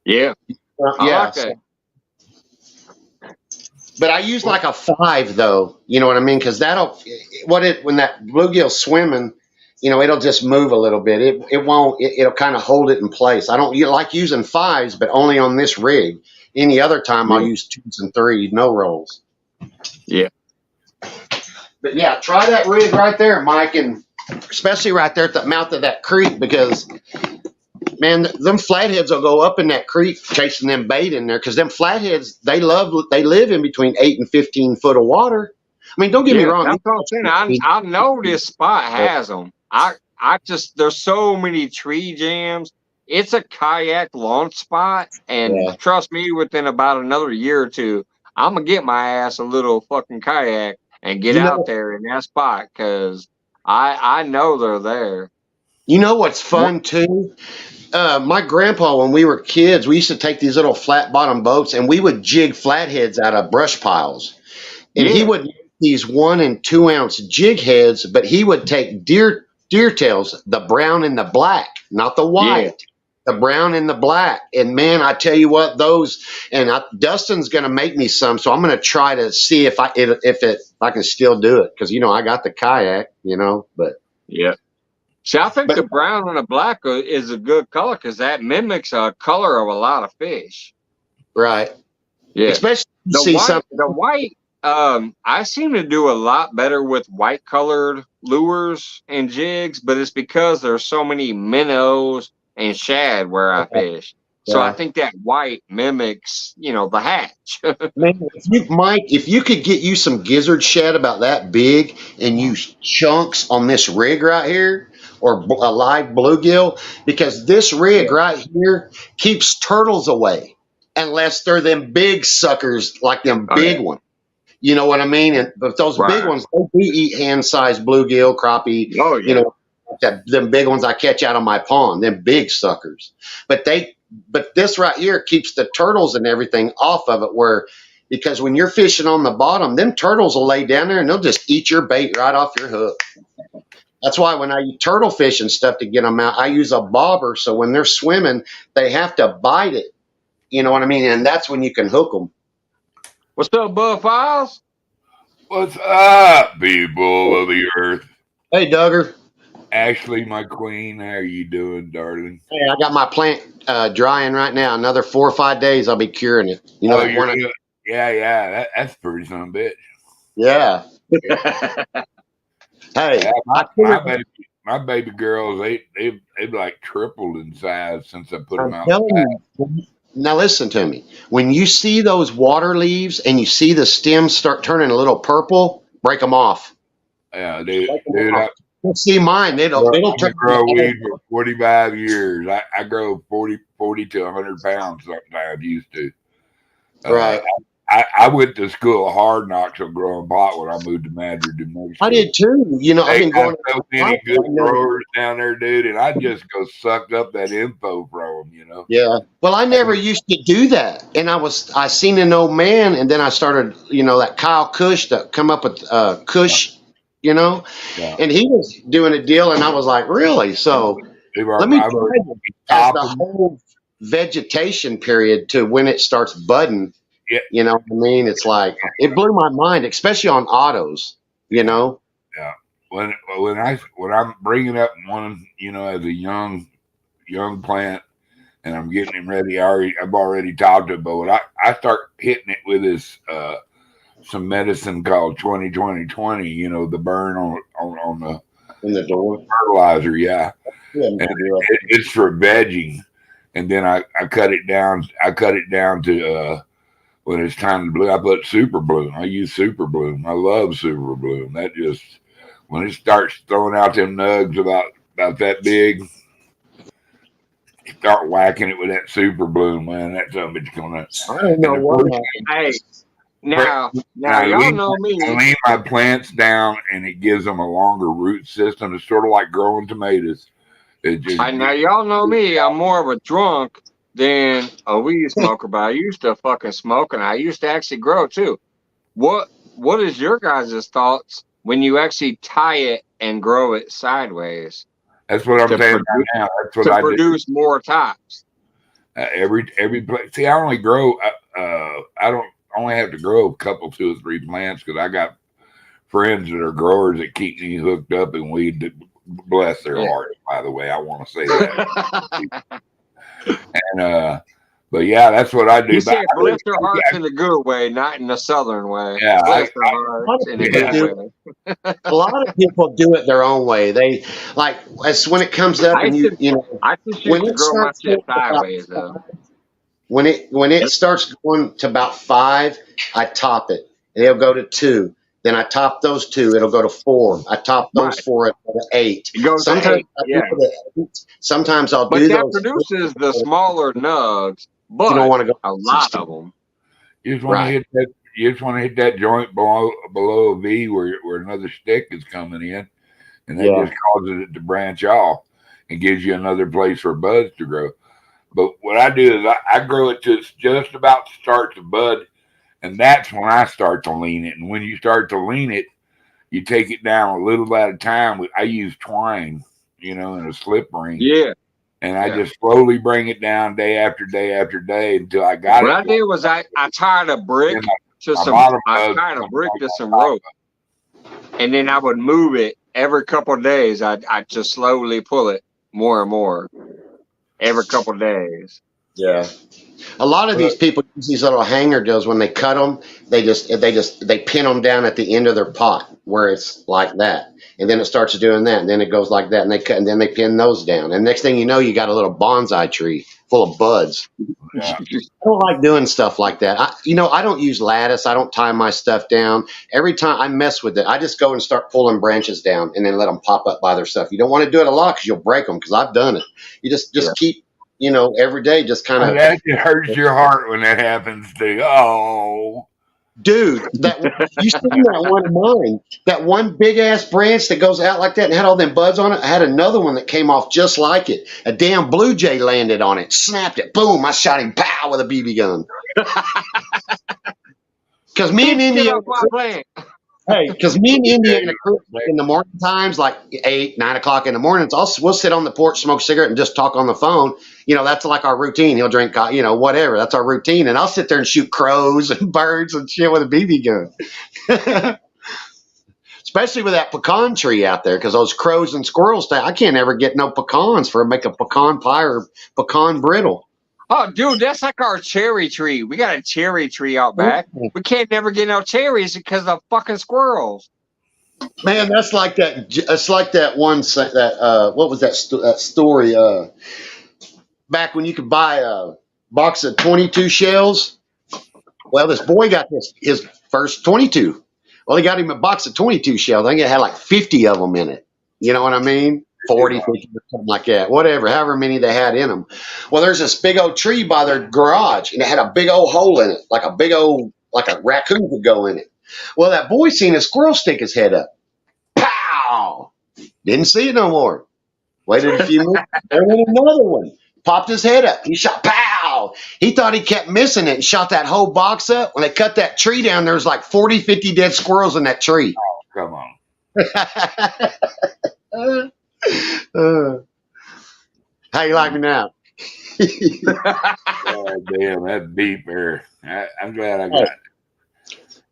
Speaker 1: Yeah, I
Speaker 2: Yeah.
Speaker 1: like that.
Speaker 2: But I use like a 5 though, you know what I mean? Because when that bluegill's swimming, it'll just move a little bit. It won't. It'll kind of hold it in place. I don't like using 5s, but only on this rig. Any other time, I'll use 2s and 3s, no rolls.
Speaker 1: Yeah.
Speaker 2: But yeah, try that rig right there, Mike, and especially right there at the mouth of that creek, because man, them flatheads will go up in that creek chasing them bait in there, because them flatheads, they live in between 8 and 15 foot of water. I mean, don't get me wrong.
Speaker 1: That's what I'm saying. I know this spot has them. I just, there's so many tree jams. It's a kayak launch spot, and
Speaker 2: Yeah.
Speaker 1: trust me, within about another year or two, I'm gonna get my ass a little fucking kayak and get out there in that spot, because I know they're there.
Speaker 2: You know what's fun too? My grandpa, when we were kids, we used to take these little flat bottom boats, and we would jig flatheads out of brush piles. And he would make these 1 and 2 ounce jig heads, but he would take deer tails, the brown and the black, not the white. The brown and the black. And man, I tell you what, Dustin's going to make me some, so I'm going to try to see if I can still do it, because I got the kayak, but
Speaker 1: yeah. See, I think the brown and the black is a good color, because that mimics a color of a lot of fish.
Speaker 2: Right.
Speaker 1: Yeah.
Speaker 2: Especially
Speaker 1: the white. I seem to do a lot better with white colored lures and jigs, but it's because there's so many minnows and shad where I fish. So I think that white mimics, the hatch.
Speaker 2: Man, if you could get you some gizzard shad about that big and use chunks on this rig right here, or a live bluegill, because this rig right here keeps turtles away, unless they're them big suckers like them big ones. You know what I mean? But those big ones, they do eat hand-sized bluegill, crappie.
Speaker 1: Oh, yeah.
Speaker 2: Them big ones I catch out of my pond, them big suckers. But this right here keeps the turtles and everything off of it, because when you're fishing on the bottom, them turtles will lay down there and they'll just eat your bait right off your hook. That's why when I use turtle fish and stuff to get them out, I use a bobber, so when they're swimming, they have to bite it. You know what I mean? And that's when you can hook them.
Speaker 1: What's up, Bud Files?
Speaker 3: What's up, people of the earth?
Speaker 2: Hey, Duggar.
Speaker 3: Ashley, my queen, how are you doing, darling?
Speaker 2: Hey, I got my plant drying right now. Another 4 or 5 days, I'll be curing it.
Speaker 3: That's pretty son of a bitch.
Speaker 2: Yeah. Hey,
Speaker 3: yeah, my baby girls, they've like tripled in size since I put them out.
Speaker 2: Now listen to me. When you see those water leaves and you see the stems start turning a little purple, break them off.
Speaker 3: Yeah, dude.
Speaker 2: You'll see mine. It'll turn.
Speaker 3: Grow weed for 45 years. I grow 40 to 100 pounds sometimes. Used to.
Speaker 2: Right.
Speaker 3: I went to school of hard knocks on growing pot when I moved to Madrid, New Mexico.
Speaker 2: I did too. I've been going.
Speaker 3: So many good growers down there, dude, and I just go suck up that info from them.
Speaker 2: Yeah. Well, I never used to do that, and I seen an old man, and then I started, that Kyle Kush that come up with Kush, and he was doing a deal, and I was like, really? So let me try it as the whole vegetation period to when it starts budding.
Speaker 3: Yeah.
Speaker 2: You know what I mean? It's like, it blew my mind, especially on autos,
Speaker 3: Yeah. When I'm bringing up one, as a young plant, and I'm getting him ready, I've already talked to him, but when I start hitting it with this some medicine called 20-20-20. You know, the burn on the
Speaker 2: in the door
Speaker 3: fertilizer. Yeah,
Speaker 2: yeah,
Speaker 3: and it's for vegging. And then I cut it down. I cut it down to when it's time to bloom. I put Super Bloom. I use Super Bloom. I love Super Bloom. That just when it starts throwing out them nugs about that big, start whacking it with that Super Bloom, man. That something's gonna.
Speaker 2: I don't know what.
Speaker 1: Hey, now y'all know me.
Speaker 3: I lean my plants down, and it gives them a longer root system. It's sort of like growing tomatoes.
Speaker 1: Now y'all know me. I'm more of a drunk than a weed smoker, but I used to fucking smoke, and I used to actually grow too. What is your guys' thoughts when you actually tie it and grow it sideways?
Speaker 3: That's what I'm saying right now. That's what
Speaker 1: to
Speaker 3: I
Speaker 1: produce more tops.
Speaker 3: Every place. See, I only grow. I don't only have to grow a couple, 2 or 3 plants because I got friends that are growers that keep me hooked up in weed. Bless their hearts, by the way. I want to say that. And but yeah, that's what I do.
Speaker 1: You said bless their hearts in a good way, not in a southern way.
Speaker 3: Yeah,
Speaker 1: bless their hearts in a good way.
Speaker 2: A lot of people do it their own way. They like as when it comes up, and you know,
Speaker 1: I just used to grow my shit sideways though.
Speaker 2: When it starts going to about 5, I top it. And it'll go to 2. Then I top those 2. It'll go to 4. I top those 4. It'll go to 8.
Speaker 1: It goes
Speaker 2: sometimes
Speaker 1: to 8. Yeah.
Speaker 2: Sometimes I'll
Speaker 1: but
Speaker 2: do
Speaker 1: that
Speaker 2: those.
Speaker 1: Produces the smaller nugs, but
Speaker 2: you don't want to go
Speaker 1: a lot of them.
Speaker 3: You just want to hit that. You just want to hit that joint below a V where another stick is coming in, and that just causes it to branch off and gives you another place for buds to grow. But what I do is I grow it just about to start to bud, and that's when I start to lean it. And when you start to lean it, you take it down a little at a time. I use twine, you know, in a slip ring.
Speaker 1: Yeah.
Speaker 3: And I just slowly bring it down day after day after day until I got it.
Speaker 1: What I did was I tied a brick to some rope, and then I would move it every couple of days. I just slowly pull it more and more every couple of days.
Speaker 2: Yeah. A lot of these people use these little hanger deals. When they cut them, they pin them down at the end of their pot where it's like that, and then it starts doing that, and then it goes like that, and they cut, and then they pin those down, and next thing you know, you got a little bonsai tree full of buds. Yeah. I don't like doing stuff like that. I don't use lattice. I don't tie my stuff down. Every time I mess with it, I just go and start pulling branches down, and then let them pop up by themselves. You don't want to do it a lot because you'll break them. Because I've done it. You just keep. Every day just kind of.
Speaker 3: That hurts your heart when that happens to you. Oh,
Speaker 2: dude, you seen that one of mine? That one big ass branch that goes out like that and had all them buds on it. I had another one that came off just like it. A damn blue jay landed on it, snapped it, boom! I shot him, pow, with a BB gun. Because me and India. Hey, because me and India in the morning times, like 8, 9 o'clock in the mornings, we'll sit on the porch, smoke a cigarette, and just talk on the phone. That's like our routine. He'll drink, whatever. That's our routine. And I'll sit there and shoot crows and birds and shit with a BB gun. Especially with that pecan tree out there, because those crows and squirrels, I can't ever get no pecans for make a pecan pie or pecan brittle.
Speaker 1: Oh, dude, that's like our cherry tree. We got a cherry tree out back. We can't never get no cherries because of fucking squirrels.
Speaker 2: Man, that's like that. It's like that one that what was that story? Back when you could buy a box of 22 shells. Well, this boy got his first 22. Well, he got him a box of 22 shells. I think it had like 50 of them in it. You know what I mean? 40, 50, something like that. Whatever, however many they had in them. Well, there's this big old tree by their garage, and it had a big old hole in it, like a raccoon could go in it. Well, that boy seen a squirrel stick his head up. Pow! Didn't see it no more. Waited a few minutes. There went another one. Popped his head up. He shot. Pow! He thought he kept missing it and shot that whole box up. When they cut that tree down, there was like 40, 50 dead squirrels in that tree.
Speaker 3: Oh, come on.
Speaker 2: How you like me now?
Speaker 3: God damn, that's deep there. I'm glad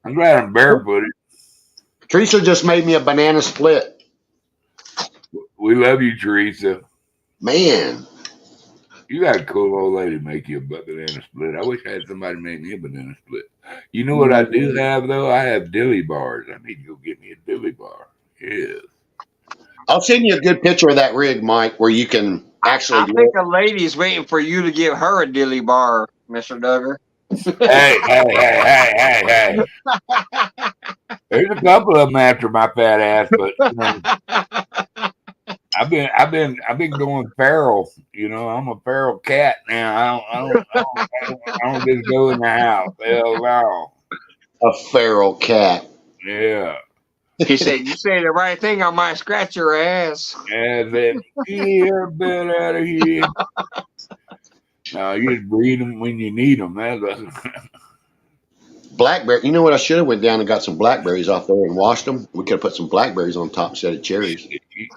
Speaker 3: I'm barefooted.
Speaker 2: Teresa just made me a banana split.
Speaker 3: We love you, Teresa.
Speaker 2: Man,
Speaker 3: You got a cool old lady make you a banana split. I wish I had somebody make me a banana split. You know what I do have though? I have dilly bars. I need to go get me a dilly bar. Yeah.
Speaker 2: I'll send you a good picture of that rig, Mike, where you can actually.
Speaker 1: I think a lady's waiting for you to give her a dilly bar, Mr. Duggar.
Speaker 3: Hey. There's a couple of them after my fat ass, but I've been going feral. You know, I'm a feral cat now. I don't just go in the house. Hell no.
Speaker 2: A feral cat.
Speaker 3: Yeah.
Speaker 1: He said, "You say the right thing, I might scratch your ass."
Speaker 3: And then get out of here. No, you just breed them when you need them.
Speaker 2: Blackberry. You know what? I should have went down and got some blackberries off there and washed them. We could have put some blackberries on top instead of cherries.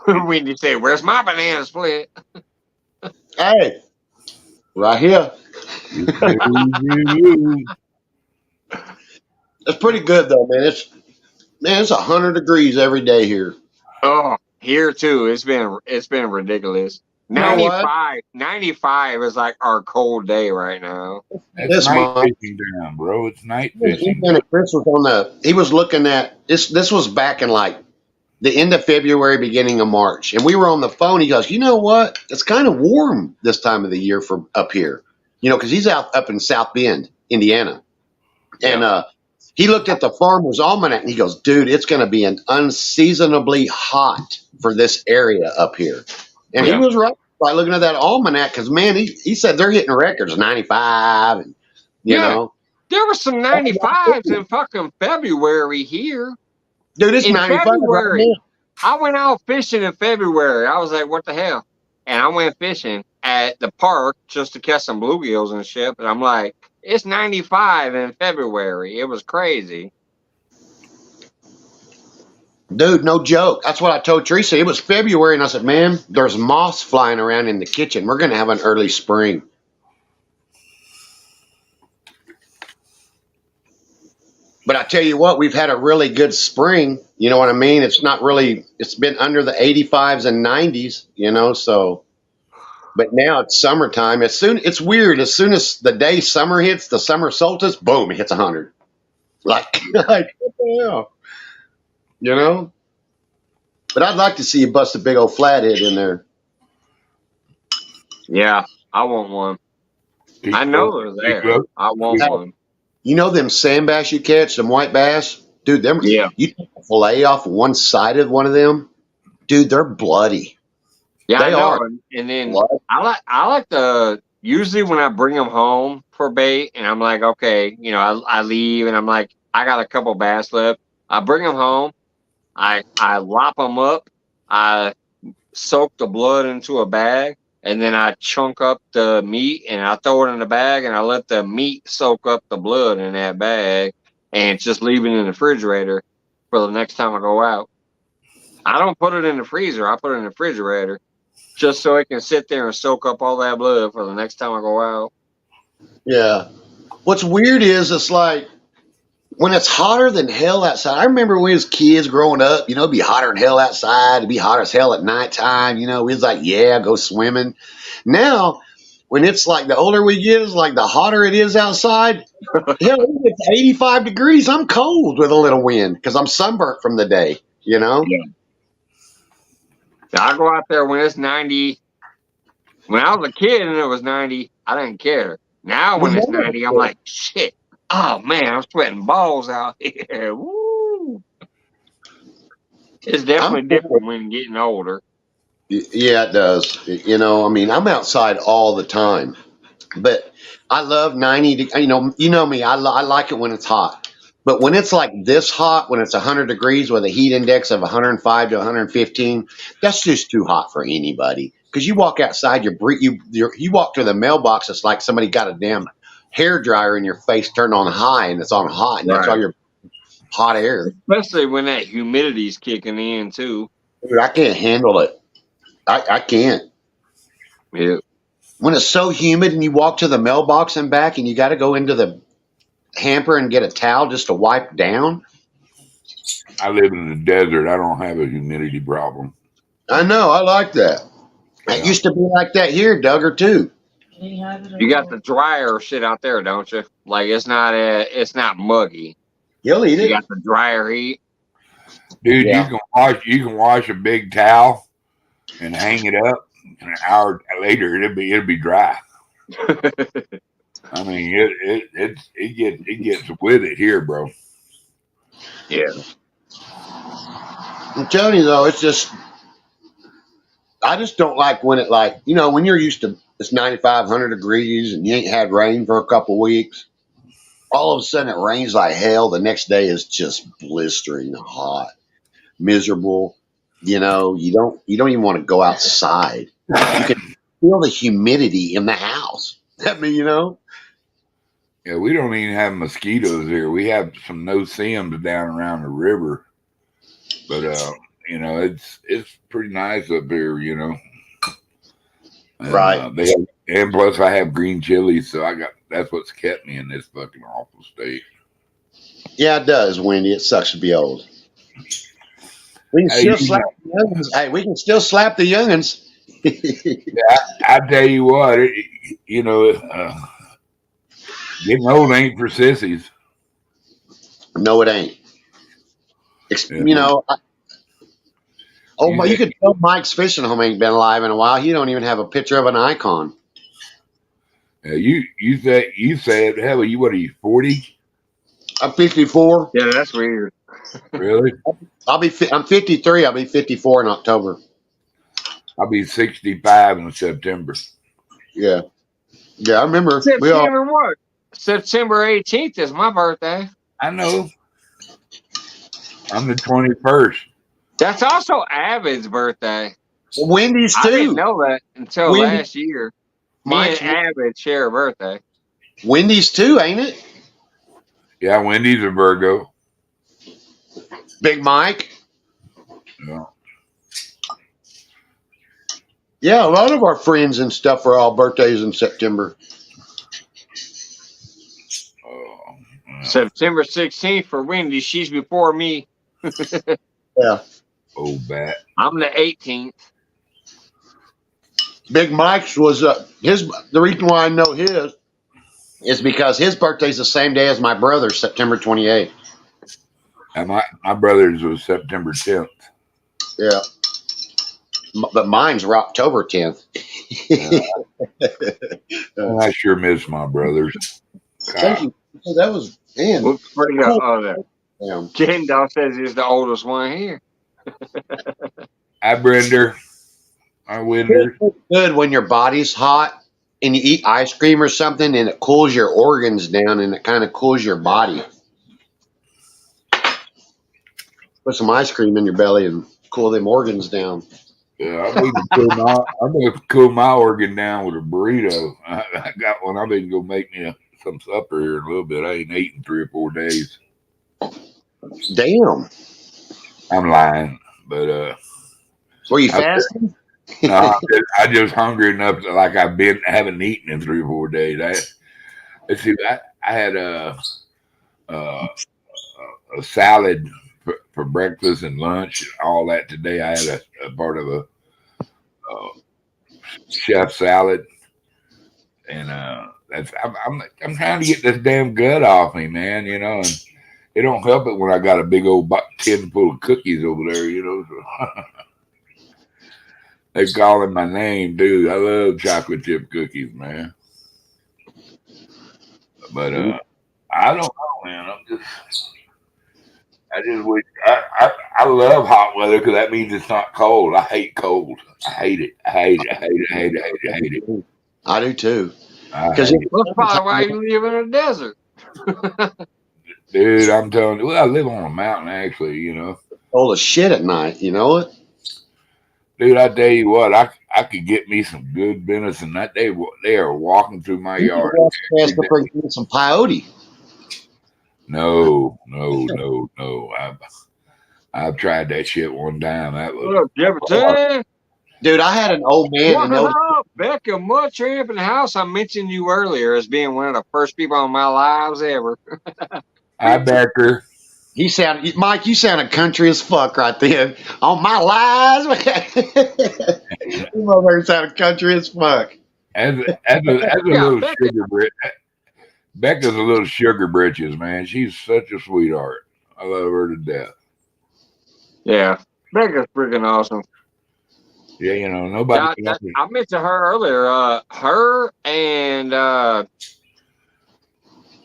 Speaker 1: When you say, "Where's my banana split?"
Speaker 2: Hey, right here. It's pretty good though, man. It's 100 degrees every day here.
Speaker 1: Oh, here too. It's been ridiculous. 95 is like our cold day right now.
Speaker 3: It's night fishing down, bro. It's night fishing.
Speaker 2: Chris was on he was looking at this. This was back in like the end of February, beginning of March, and we were on the phone. He goes, "You know what? It's kind of warm this time of the year for up here, you know, because he's up in South Bend, Indiana, and he looked at the Farmer's Almanac and he goes, dude, it's going to be an unseasonably hot for this area up here. And he was right by looking at that almanac because, man, he said they're hitting records, 95. And, you know.
Speaker 1: There were some 95s in fucking February here.
Speaker 2: Dude, it's 95
Speaker 1: February.
Speaker 2: Right
Speaker 1: I went out fishing in February. I was like, what the hell? And I went fishing at the park just to catch some bluegills and shit. And I'm like, it's 95 in February. It was crazy.
Speaker 2: Dude, no joke. That's what I told Teresa. It was February, and I said, man, there's moths flying around in the kitchen. We're going to have an early spring. But I tell you what, we've had a really good spring. You know what I mean? It's been under the 85s and 90s, you know, so. But now it's summertime. It's weird. As soon as the day summer hits, the summer solstice, boom, it hits 100. Like what the hell? You know? But I'd like to see you bust a big old flathead in there.
Speaker 1: Yeah, I want one. I know they're there. I want one.
Speaker 2: You know them sand bass you catch, some white bass? Dude, you take a fillet off one side of one of them, dude, they're bloody.
Speaker 1: Yeah, they are. And then I like to, usually when I bring them home for bait and I'm like, okay, you know, I leave and I'm like, I got a couple bass left. I bring them home. I lop them up. I soak the blood into a bag and then I chunk up the meat and I throw it in the bag and I let the meat soak up the blood in that bag and just leave it in the refrigerator for the next time I go out. I don't put it in the freezer. I put it in the refrigerator. Just so it can sit there and soak up all that blood for the next time I go out.
Speaker 2: Yeah. What's weird is it's like when it's hotter than hell outside. I remember when we was kids growing up, you know, it'd be hotter than hell outside. It'd be hotter as hell at nighttime. You know, we was like, yeah, go swimming. Now, when it's like the older we get, it's like the hotter it is outside. Hell, it's 85 degrees. I'm cold with a little wind because I'm sunburnt from the day, you know?
Speaker 1: Yeah. I go out there when it's 90. When I was a kid and it was 90, I didn't care. Now when it's 90, I'm like, shit. Oh, man, I'm sweating balls out here. Woo. It's definitely different when getting older.
Speaker 2: Yeah, it does. You know, I mean, I'm outside all the time. But I love 90. You know me. I like it when it's hot. But when it's like this hot, when it's 100 degrees with a heat index of 105 to 115, that's just too hot for anybody. Because you walk outside, you walk to the mailbox, it's like somebody got a damn hair dryer in your face turned on high and it's on hot. And that's all your hot air.
Speaker 1: Especially when that humidity's kicking in, too.
Speaker 2: Dude, I can't handle it. I can't.
Speaker 1: Yeah.
Speaker 2: When it's so humid and you walk to the mailbox and back and you got to go into the hamper and get a towel just to wipe down.
Speaker 3: I live in the desert. I don't have a humidity problem.
Speaker 2: I know. I like that. It used to be like that here, Duggar, too.
Speaker 1: You got the dryer shit out there, don't you? Like it's not muggy.
Speaker 2: He'll eat
Speaker 1: You
Speaker 2: it.
Speaker 1: got the dryer heat.
Speaker 3: Dude,
Speaker 2: Yeah.
Speaker 3: you can wash a big towel and hang it up, and an hour later it'll be dry. I mean, it gets with it here, bro.
Speaker 1: Yeah.
Speaker 2: I'm telling you though, I just don't like when it when you're used to it's 95, 100 degrees and you ain't had rain for a couple weeks. All of a sudden it rains like hell. The next day is just blistering hot, miserable. You don't even want to go outside. You can feel the humidity in the house. I mean,
Speaker 3: Yeah, we don't even have mosquitoes here. We have some no-see-ums down around the river, but it's pretty nice up here. And,
Speaker 2: right.
Speaker 3: And plus I have green chilies, so that's what's kept me in this fucking awful state.
Speaker 2: Yeah, it does, Wendy. It sucks to be old. We can still slap the youngins. Hey, we can still slap the youngins.
Speaker 3: Yeah, I tell you what, getting old ain't for sissies.
Speaker 2: No, it ain't. You could tell Mike's fishing home ain't been alive in a while. He don't even have a picture of an icon.
Speaker 3: You said, hell, what are you, 40?
Speaker 2: I'm 54.
Speaker 1: Yeah, that's weird.
Speaker 3: Really?
Speaker 2: I'm 53. I'll be 54 in October.
Speaker 3: I'll be 65 in September.
Speaker 2: Yeah. Yeah, I remember.
Speaker 1: September what? September 18th is my birthday.
Speaker 3: I know. I'm the 21st.
Speaker 1: That's also Abed's birthday.
Speaker 2: Wendy's too.
Speaker 1: I didn't know that until last year. Me and Abed share a birthday.
Speaker 2: Wendy's too, ain't it?
Speaker 3: Yeah, Wendy's a Virgo.
Speaker 2: Big Mike.
Speaker 3: Yeah.
Speaker 2: Yeah, a lot of our friends and stuff are all birthdays in September.
Speaker 1: September 16th for Wendy. She's before me.
Speaker 2: Yeah.
Speaker 3: Oh, bat.
Speaker 1: I'm the 18th.
Speaker 2: Big Mike's was the reason why I know his is because his birthday's the same day as my brother's, September 28th.
Speaker 3: And my brother's was September 10th.
Speaker 2: Yeah. But mine's were October 10th.
Speaker 3: I sure miss my brothers.
Speaker 2: Thank you. That was, man.
Speaker 1: What's pretty good? Oh, Ken Dog says he's the oldest one here.
Speaker 3: Hi, Brenda. Hi, Winder.
Speaker 2: It's good when your body's hot and you eat ice cream or something and it cools your organs down and it kind of cools your body. Put some ice cream in your belly and cool them organs down.
Speaker 3: Yeah, I'm going to cool my organ down with a burrito. I got one. I'm going to go make me some supper here in a little bit. I ain't eaten 3 or 4 days.
Speaker 2: Damn.
Speaker 3: I'm lying, but
Speaker 2: were you fasting?
Speaker 3: No, I just hungry enough to, like I haven't eaten in 3 or 4 days. Let's see. I had a salad for breakfast and lunch, all that today. I had a part of a chef salad, and I'm trying to get this damn gut off me, man. And it don't help it when I got a big old tin full of cookies over there. So they calling my name, dude. I love chocolate chip cookies, man. But I don't know, man. I love hot weather because that means it's not cold. I hate cold. I hate it. I hate it.
Speaker 2: I do too.
Speaker 1: Because that's probably why you live in a desert.
Speaker 3: Dude, I'm telling you, I live on a mountain, actually,
Speaker 2: Cold as shit at night, you know it?
Speaker 3: Dude, I tell you what, I could get me some good venison. That they are walking through my yard.
Speaker 2: Some peyote.
Speaker 3: No. I've tried that shit one time. That was
Speaker 2: dude. I had an old man.
Speaker 1: What up, Becca Muttramp in the house? I mentioned you earlier as being one of the first people in my lives ever.
Speaker 3: Hi, Becker.
Speaker 2: Mike, you sounded country as fuck right then. On my lives. You motherfucker sounded country as fuck.
Speaker 3: as a little sugar brit. Becca's a little sugar britches, man. She's such a sweetheart. I love her to death.
Speaker 1: Yeah, Becca's freaking awesome.
Speaker 3: Yeah, you know, nobody.
Speaker 1: I mentioned her earlier. Her and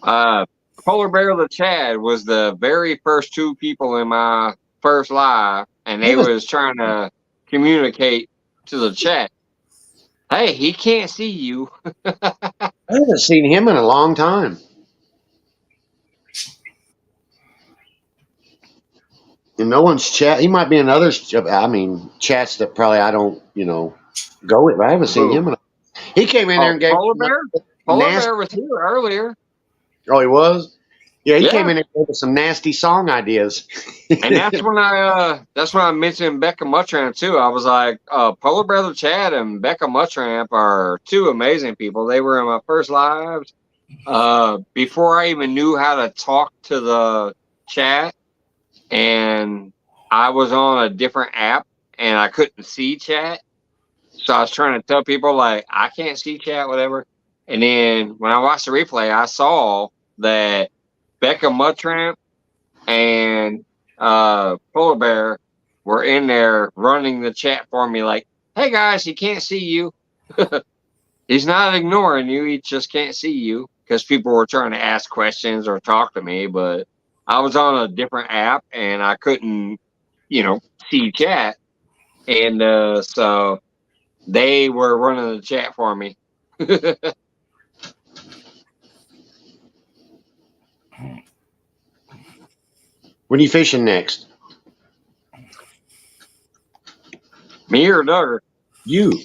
Speaker 1: Polar Bear the Chad was the very first two people in my first live, and they was trying to communicate to the chat. Hey, he can't see you.
Speaker 2: I haven't seen him in a long time. And no one's chat. He might be in other, chats that probably I don't, go with. But I haven't seen him. He came in there and gave
Speaker 1: Polar Bear. Polar Bear was here earlier.
Speaker 2: Oh, he was. Yeah, he came in and gave us some nasty song ideas.
Speaker 1: And that's when I mentioned Becca Muttramp too. I was like, Polar Brother Chad and Becca Muttramp are two amazing people. They were in my first lives. Before I even knew how to talk to the chat, and I was on a different app and I couldn't see chat. So I was trying to tell people like I can't see chat, whatever. And then when I watched the replay, I saw that Becca Muttramp and Polar Bear were in there running the chat for me like, hey guys, he can't see you. He's not ignoring you, he just can't see you, because people were trying to ask questions or talk to me, but I was on a different app and I couldn't, see chat. And so they were running the chat for me.
Speaker 2: When are you fishing next?
Speaker 1: Me or Doug?
Speaker 2: You.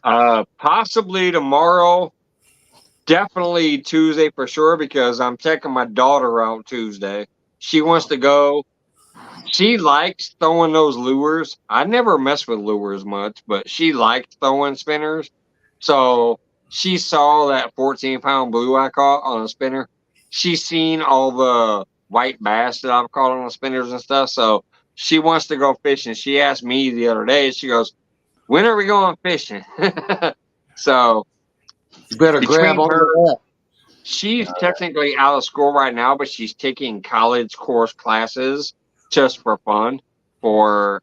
Speaker 1: Possibly tomorrow. Definitely Tuesday for sure, because I'm taking my daughter out Tuesday. She wants to go. She likes throwing those lures. I never mess with lures much, but she likes throwing spinners. So she saw that 14-pound blue I caught on a spinner. She's seen all the white bass that I've caught on the spinners and stuff. So she wants to go fishing. She asked me the other day, she goes, when are we going fishing? So
Speaker 2: you better grab on that.
Speaker 1: She's technically out of school right now, but she's taking college course classes just for fun, for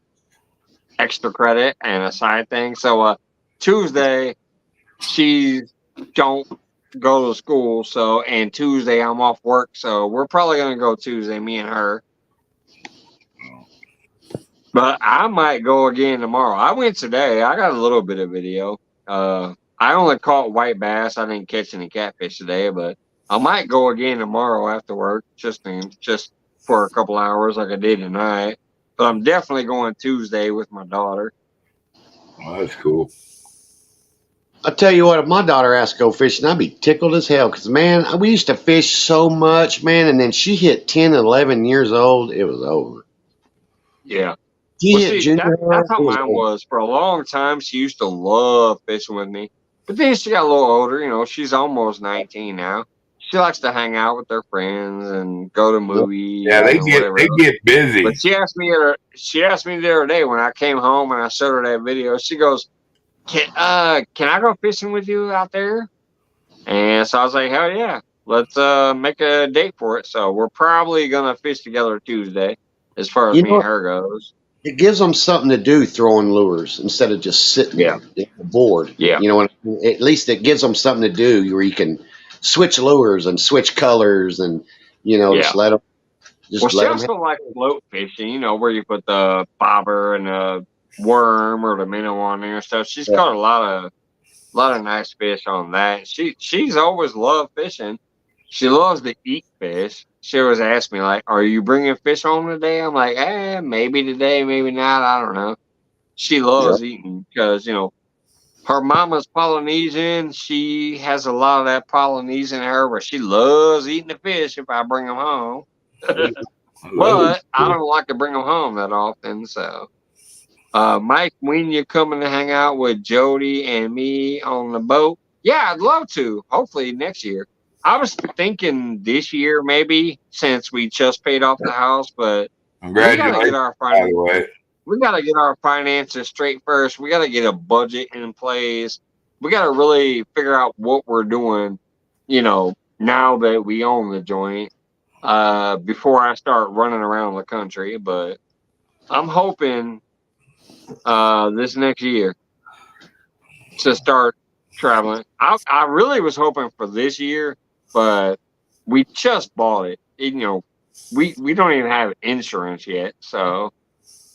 Speaker 1: extra credit and a side thing. So Tuesday, she don't go to school. So, and Tuesday I'm off work. So we're probably going to go Tuesday, me and her. But I might go again tomorrow. I went today. I got a little bit of video. I only caught white bass. I didn't catch any catfish today, but I might go again tomorrow after work, just for a couple hours like I did tonight. But I'm definitely going Tuesday with my daughter.
Speaker 3: Oh, that's cool.
Speaker 2: I'll tell you what, if my daughter asked to go fishing, I'd be tickled as hell. Because, man, we used to fish so much, man. And then she hit 10, 11 years old. It was over.
Speaker 1: Yeah.
Speaker 2: That's
Speaker 1: how mine was. For a long time, she used to love fishing with me. But then she got a little older. She's almost 19 now. She likes to hang out with her friends and go to movies.
Speaker 3: Yeah, they get busy.
Speaker 1: But she asked me the other day when I came home and I showed her that video. She goes, "Can I go fishing with you out there?" And so I was like, "Hell yeah, let's make a date for it." So we're probably gonna fish together Tuesday, as far as me and her goes.
Speaker 2: It gives them something to do throwing lures instead of just sitting there bored.
Speaker 1: Yeah.
Speaker 2: At least it gives them something to do where you can switch lures and switch colors and, just let them.
Speaker 1: She also likes float fishing, where you put the bobber and the worm or the minnow on there and stuff. She's caught a lot of nice fish on that. She's always loved fishing. She loves to eat fish. She always asks me, like, are you bringing fish home today? I'm like, maybe today, maybe not. I don't know. She loves eating because, her mama's Polynesian. She has a lot of that Polynesian in her where she loves eating the fish if I bring them home. But I don't like to bring them home that often. So, Mike, when you coming to hang out with Jody and me on the boat? Yeah, I'd love to. Hopefully next year. I was thinking this year maybe, since we just paid off the house, but we gotta get our finances straight first. We gotta get a budget in place. really figure out what we're doing, now that we own the joint, before I start running around the country. But I'm hoping this next year to start traveling. I really was hoping for this year, but we just bought it. We don't even have insurance yet, so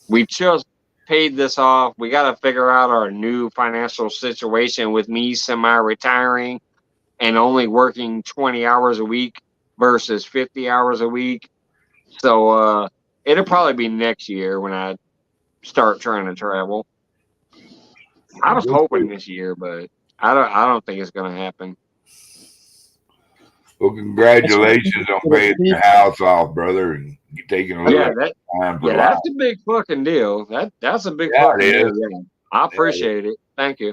Speaker 1: we just paid this off. We got to figure out our new financial situation with me semi-retiring and only working 20 hours a week versus 50 hours a week. So it'll probably be next year when I start trying to travel. I was hoping this year, but I don't think it's gonna happen.
Speaker 3: Well, congratulations on paying your house off, brother, and taking a little time for life.
Speaker 1: That's a big fucking deal. That's a big fucking deal. Yeah. I appreciate it. Thank you.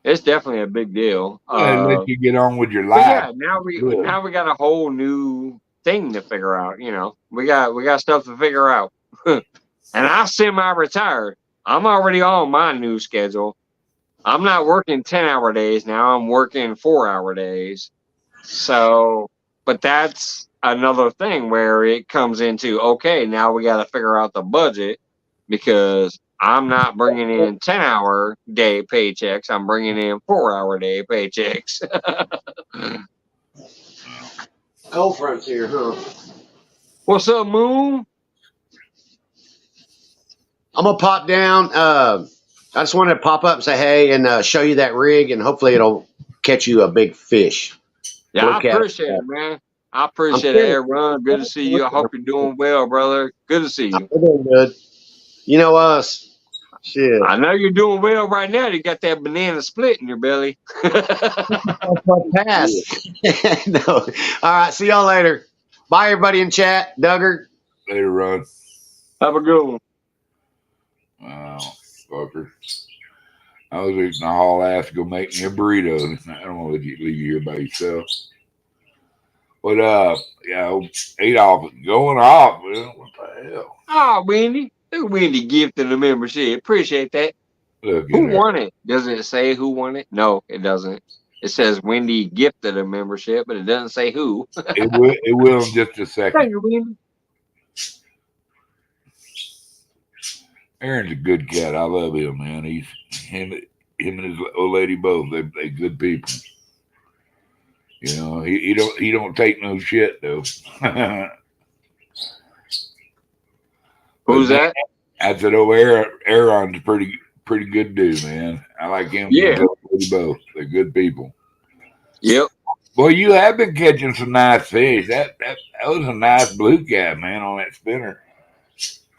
Speaker 1: It's definitely a big deal.
Speaker 3: Let you get on with your life.
Speaker 1: Yeah, now we got a whole new thing to figure out. We got stuff to figure out. And I semi-retired. I'm already on my new schedule. I'm not working 10-hour days now. I'm working 4-hour days. So, but that's another thing where it comes into, okay, now we got to figure out the budget because I'm not bringing in 10-hour day paychecks. I'm bringing in 4-hour day paychecks.
Speaker 2: Girlfriend's here, huh?
Speaker 1: What's up, Moon?
Speaker 2: I'm going to pop down. I just wanted to pop up and say hey and show you that rig, and hopefully it'll catch you a big fish.
Speaker 1: Yeah, I appreciate it, man. I appreciate it, Aaron. Good to see you. I hope you're doing well, brother. Good to see you.
Speaker 2: I'm doing good. You know us. Shit.
Speaker 1: I know you're doing well right now. You got that banana split in your belly.
Speaker 2: Pass. No. All right. See y'all later. Bye, everybody in chat. Duggar.
Speaker 3: Later, Ron.
Speaker 1: Have a good one.
Speaker 3: Wow, fucker. I was eating a haul ass to go make me a burrito. I don't want to leave you here by yourself. But Adolph going off, man. What the hell?
Speaker 1: Oh, Wendy. Wendy gifted the membership. Appreciate that. Who won it? Does it say who won it? No, it doesn't. It says Wendy gifted a membership, but it doesn't say who.
Speaker 3: It will in just a second.
Speaker 1: Thank you, Wendy.
Speaker 3: Aaron's a good cat. I love him, man. Him and his old lady both. They good people. He don't take no shit though.
Speaker 1: Who's that?
Speaker 3: I said, Aaron's a pretty good dude, man. I like him.
Speaker 1: Yeah,
Speaker 3: both. They're good people.
Speaker 1: Yep.
Speaker 3: Well, you have been catching some nice fish. That was a nice blue cat, man, on that spinner.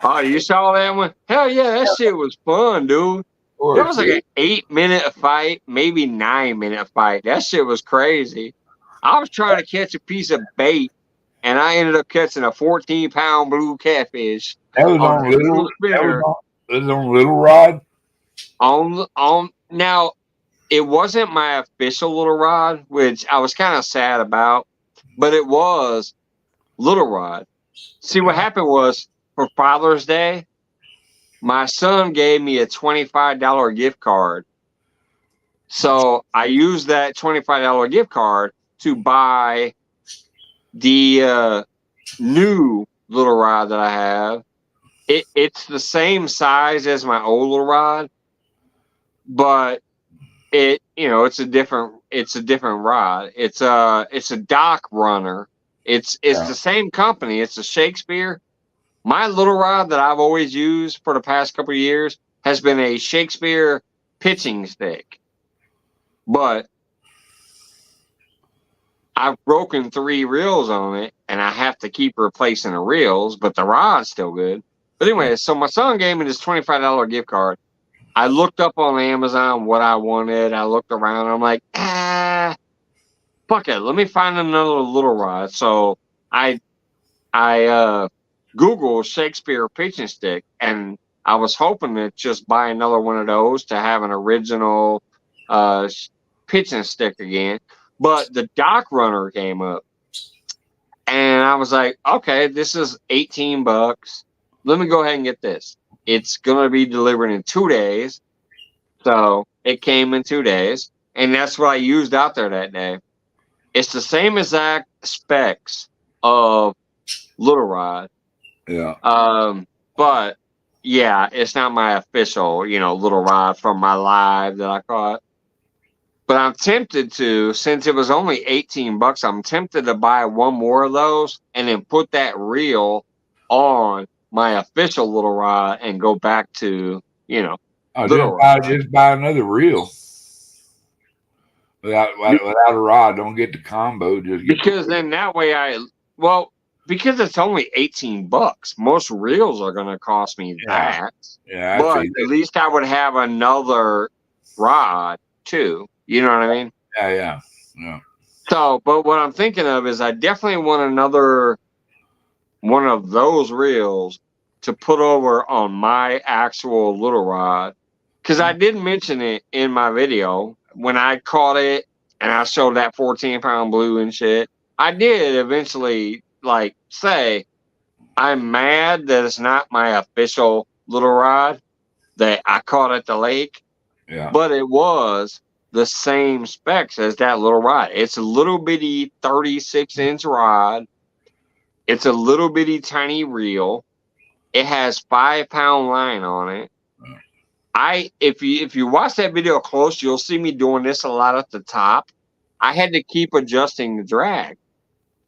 Speaker 1: Oh, you saw that one? Hell yeah, that shit was fun, dude. That was like an 8-minute fight, maybe 9-minute fight. That shit was crazy. I was trying to catch a piece of bait, and I ended up catching a 14-pound blue catfish.
Speaker 3: That was on little spinner. That was on little rod.
Speaker 1: Now, it wasn't my official little rod, which I was kind of sad about, but it was little rod. See, what happened was, for Father's Day, my son gave me a $25 gift card. So I used that $25 gift card to buy the new little rod that I have. It's the same size as my old little rod, but it's a different rod. It's a dock runner. It's the same company. It's a Shakespeare. My little rod that I've always used for the past couple of years has been a Shakespeare pitching stick. But I've broken 3 reels on it, and I have to keep replacing the reels, but the rod's still good. But anyway, so my son gave me this $25 gift card. I looked up on Amazon what I wanted. I looked around. I'm like, fuck it. Let me find another little rod. So I Googled Shakespeare pitching stick, and I was hoping to just buy another one of those to have an original pitching stick again. But the dock runner came up, and I was like, okay, this is $18. Let me go ahead and get this. It's going to be delivered in 2 days. So it came in 2 days. and that's what I used out there that day. It's the same exact specs of Little Rod.
Speaker 3: Yeah.
Speaker 1: But yeah, it's not my official, Little Rod from my live that I caught. But I'm tempted to, since it was only $18, I'm tempted to buy one more of those and then put that reel on my official Little Rod and go back to, Little Rod.
Speaker 3: Just buy another reel. Without a rod, don't get the combo. Just get
Speaker 1: because then that way because it's only $18. Most reels are going to cost me that.
Speaker 3: Yeah,
Speaker 1: but at least I would have another rod too. You know what I mean?
Speaker 3: Yeah.
Speaker 1: So, but what I'm thinking of is I definitely want another one of those reels to put over on my actual Little Rod. Because I did mention it in my video when I caught it and I showed that 14-pound blue and shit. I did eventually say I'm mad that it's not my official Little Rod that I caught at the lake.
Speaker 3: Yeah.
Speaker 1: But it was the same specs as that Little Rod. It's a little bitty 36-inch rod. It's a little bitty tiny reel. It has 5-pound line on it. If you watch that video close, you'll see me doing this a lot at the top. I had to keep adjusting the drag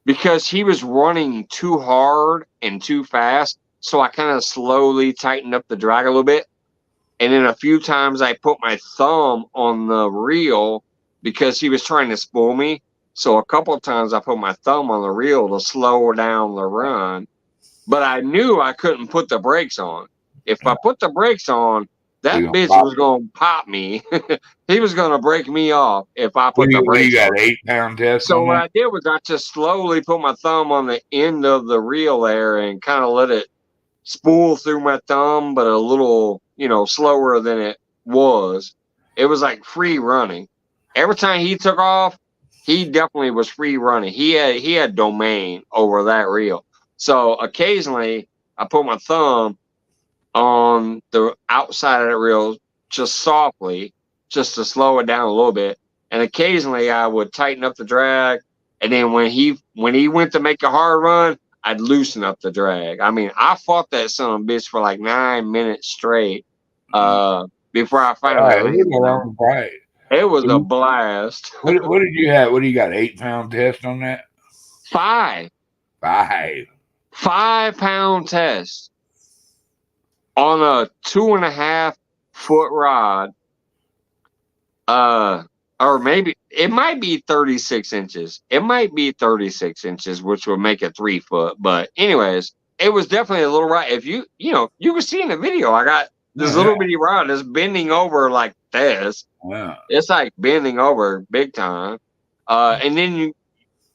Speaker 1: because he was running too hard and too fast. So I kind of slowly tightened up the drag a little bit. And then a few times I put my thumb on the reel because he was trying to spool me. So a couple of times I put my thumb on the reel to slow down the run. But I knew I couldn't put the brakes on. If I put the brakes on, that bitch was going to pop me. He was going to break me off if I put the brakes on.
Speaker 3: You got 8-pound test
Speaker 1: So
Speaker 3: on
Speaker 1: what
Speaker 3: that?
Speaker 1: I did was I just slowly put my thumb on the end of the reel there and kind of let it spool through my thumb, but a little, slower than it was. It was like free running. Every time he took off, he definitely was free running. He had domain over that reel. So occasionally I put my thumb on the outside of the reel just softly, just to slow it down a little bit. And occasionally I would tighten up the drag. And then when he went to make a hard run, I'd loosen up the drag. I mean, I fought that son of a bitch for like 9 minutes straight before I finally landed. It was a blast.
Speaker 3: What did you have? What do you got? 8-pound test on that?
Speaker 1: 5. 5-pound test on a 2.5-foot rod. Or maybe it might be 36 inches. It might be 36 inches, which would make it 3 foot. But anyways, it was definitely a little rod. If you can see in the video, I got this little bitty rod that's bending over like this.
Speaker 3: Yeah.
Speaker 1: It's like bending over big time. And then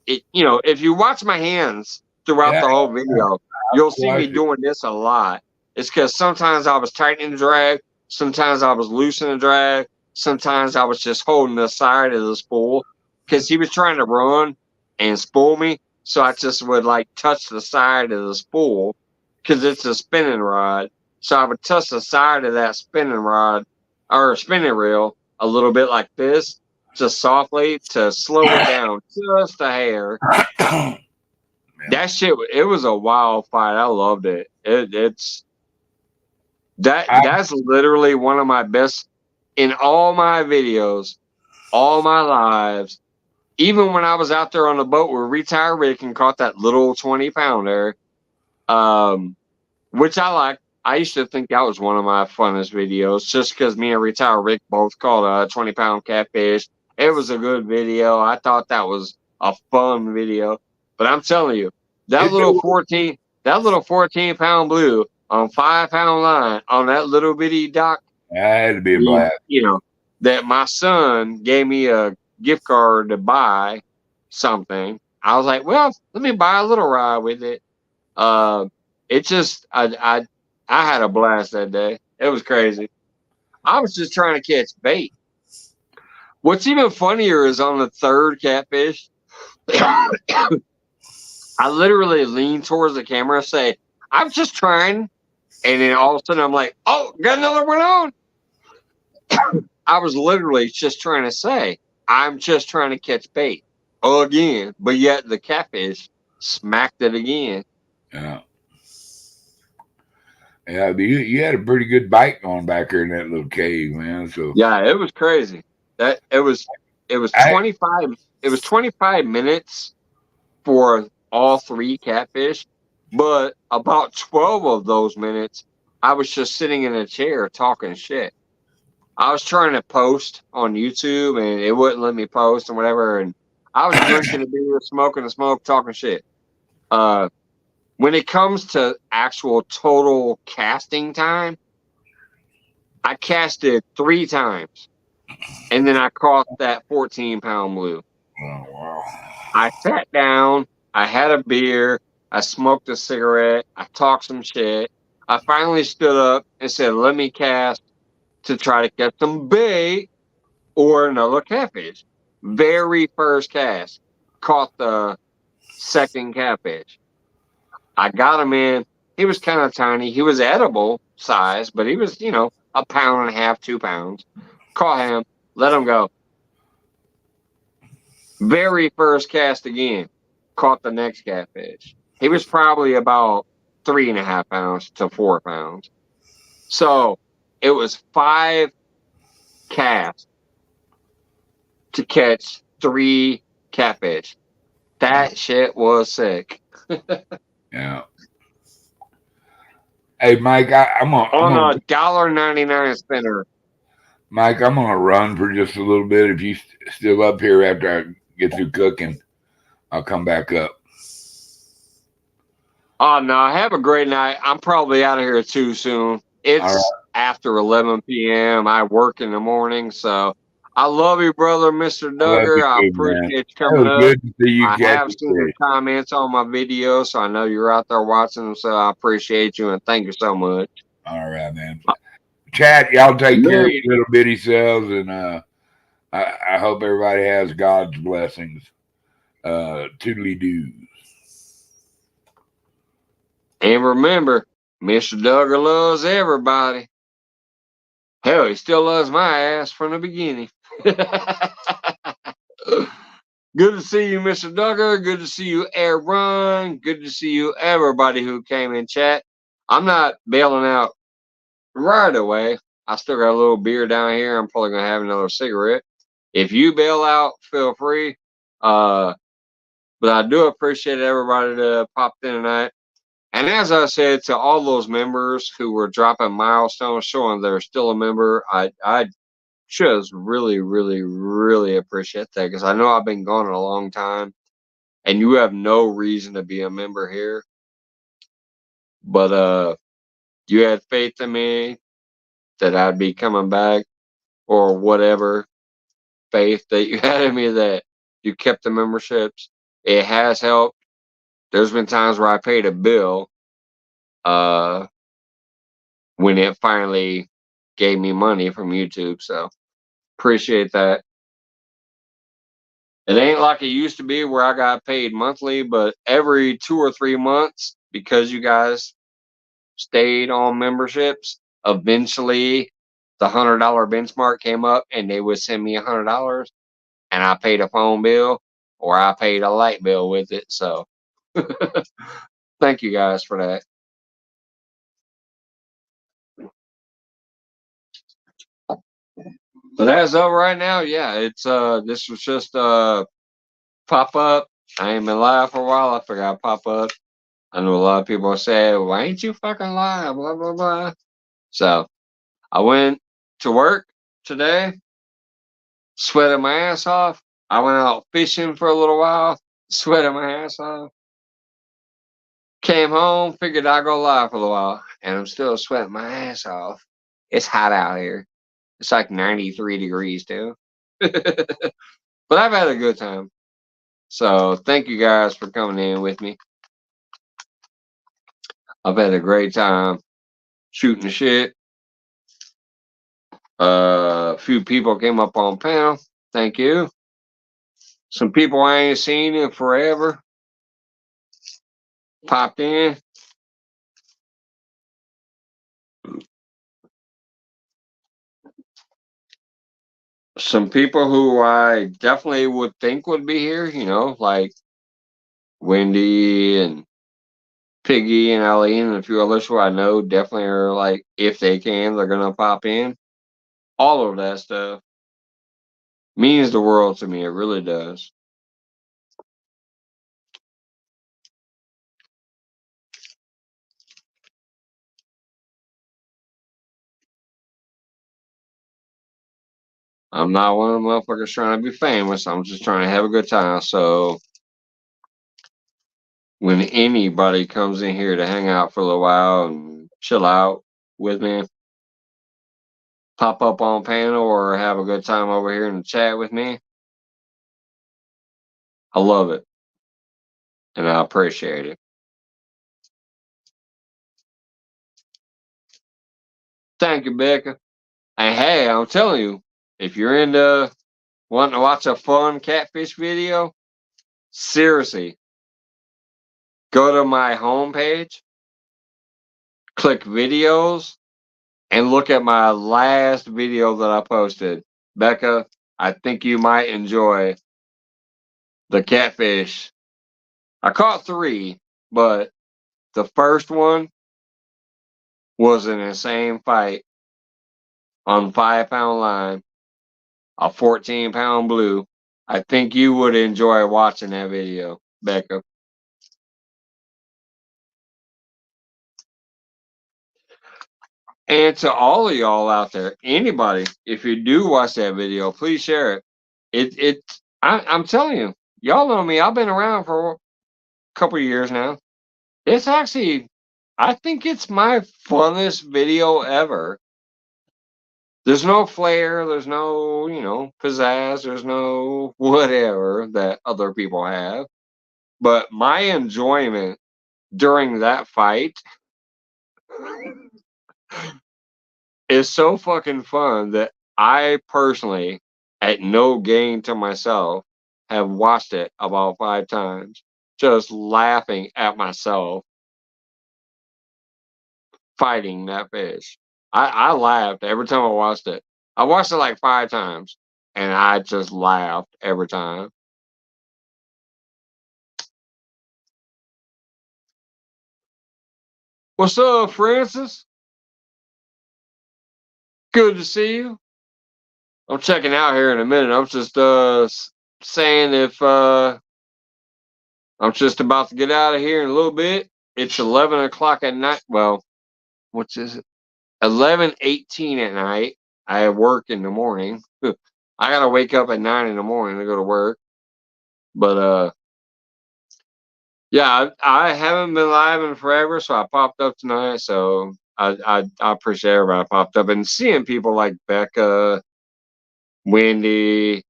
Speaker 1: if you watch my hands throughout the whole video, you'll see me doing this a lot. It's because sometimes I was tightening the drag, sometimes I was loosening the drag, sometimes I was just holding the side of the spool because he was trying to run and spool me. So I just would touch the side of the spool because it's a spinning rod. So I would touch the side of that spinning rod or spinning reel a little bit like this, just softly to slow it down just a hair. That shit, it was a wild fight. I loved it. That's literally one of my best in all my videos, all my lives. Even when I was out there on the boat with Retired Rick and caught that little 20-pounder, which I like. I used to think that was one of my funnest videos just because me and Retired Rick both caught a 20-pound catfish. It was a good video. I thought that was a fun video. But I'm telling you, that little 14-pound blue on 5-pound line on that little bitty dock.
Speaker 3: That had to be a blast.
Speaker 1: That my son gave me a gift card to buy something. I was like, well, let me buy a little ride with it. It just, I had a blast that day. It was crazy. I was just trying to catch bait. What's even funnier is on the third catfish, I literally lean towards the camera and say, I'm just trying. And then all of a sudden I'm like, oh, got another one on. I was literally just trying to say, I'm just trying to catch bait again, but yet the catfish smacked it again.
Speaker 3: Yeah. Yeah, but you had a pretty good bite going back there in that little cave, man. So
Speaker 1: Yeah, it was crazy. That it was
Speaker 3: I
Speaker 1: 25 it was 25 minutes for all three catfish, but about 12 of those minutes I was just sitting in a chair talking shit. I was trying to post on YouTube and it wouldn't let me post and whatever, and I was drinking a beer, smoking a smoke, talking shit. Uh when it comes to actual total casting time, I casted 3 times. And then I caught that 14-pound blue.
Speaker 3: oh wow.
Speaker 1: I sat down, I had a beer, I smoked a cigarette, I talked some shit. I finally stood up and said, let me cast to try to get some bait or another catfish. Very first cast, caught the second catfish. I got him in. He was kind of tiny. He was edible size, but he was, a pound and a half, 2 pounds. Caught him, let him go. Very first cast again, caught the next catfish. He was probably about 3.5 pounds to 4 pounds. So it was 5 casts to catch 3 catfish. That shit was sick.
Speaker 3: Yeah. Hey Mike,
Speaker 1: On a $1.99 spinner.
Speaker 3: Mike, I'm gonna run for just a little bit. If you still up here after I get through cooking, I'll come back up.
Speaker 1: Oh no, have a great night. I'm probably out of here too soon. It's after 11 p.m. I work in the morning, so I love you, brother, Mr.
Speaker 3: I love you
Speaker 1: Duggar. I
Speaker 3: too, man.
Speaker 1: appreciate you
Speaker 3: It
Speaker 1: coming
Speaker 3: was
Speaker 1: up.
Speaker 3: good to see you
Speaker 1: I
Speaker 3: catch
Speaker 1: have
Speaker 3: a
Speaker 1: seen the
Speaker 3: fish.
Speaker 1: comments on my videos, so I know you're out there watching them, so I appreciate you and thank you so much.
Speaker 3: All right, man. Chat, y'all take care of
Speaker 1: Me.
Speaker 3: your little bitty selves, and I hope everybody has God's blessings. Toodly doos.
Speaker 1: And remember, Mr. Duggar loves everybody. Hell, he still loves my ass from the beginning. Good to see you, Mr. Duggar. Good to see you, Aaron. Good to see you, everybody who came in chat. I'm not bailing out right away. I still got a little beer down here. I'm probably gonna have another cigarette. If you bail out, feel free. Uh, but I do appreciate everybody that popped in tonight. And as I said to all those members who were dropping milestones showing they're still a member, I just really, really, really appreciate that because I know I've been gone a long time and you have no reason to be a member here. But you had faith in me that I'd be coming back or whatever faith that you had in me that you kept the memberships. It has helped. There's been times where I paid a bill uh when it finally gave me money from YouTube. So appreciate that. It ain't like it used to be where I got paid monthly, but every 2 or 3 months because you guys stayed on memberships. Eventually, the $100 benchmark came up, and they would send me $100, and I paid a phone bill or I paid a light bill with it. So, thank you guys for that. But as of right now, yeah, it's this was just pop up. I ain't been live for a while. I figured I'd pop up. I know a lot of people say, "Why ain't you fucking live?" Blah blah blah. So I went to work today, sweated my ass off. I went out fishing for a little while, sweated my ass off. Came home, figured I'd go live for a little while, and I'm still sweating my ass off. It's hot out here. It's like 93 degrees too. But I've had a good time. So thank you guys for coming in with me. I've had a great time shooting the shit. A few people came up on panel. Thank you. Some people I ain't seen in forever popped in. some people who I definitely would think would be here, you know, like Wendy and Piggy and Eileen and a few others who I know definitely are like, if they can, they're gonna pop in. All of that stuff means the world to me. It really does. I'm not one of the motherfuckers trying to be famous. I'm just trying to have a good time. So when anybody comes in here to hang out for a little while and chill out with me, pop up on panel or have a good time over here in the chat with me, I love it and I appreciate it. Thank you, Becca. And hey, I'm telling you, if you're into wanting to watch a fun catfish video, seriously, go to my homepage, click videos, and look at my last video that I posted. Becca, I think you might enjoy the catfish. I caught 3, but the first one was an insane fight on 5-pound line, a 14-pound blue. I think you would enjoy watching that video, Becca. And to all of y'all out there, anybody, if you do watch that video, please share it. I'm telling you, y'all know me. I've been around for a couple of years now. It's actually, I think it's my funnest video ever. There's no flair, there's no, you know, pizzazz, there's no whatever that other people have. But my enjoyment during that fight is so fucking fun that I personally, at no gain to myself, have watched it about 5 times, just laughing at myself fighting that fish. I laughed every time I watched it. I watched it like 5 times, and I just laughed every time. What's up, Francis? Good to see you. I'm checking out here in a minute. I'm just saying if I'm just about to get out of here in a little bit. It's 11 o'clock at night. Well, what's is it? 11:18 at night. I have work in the morning. I gotta wake up at 9 in the morning to go to work. But yeah, I haven't been live in forever, so I popped up tonight. So I appreciate everybody popped up and seeing people like Becca, Wendy,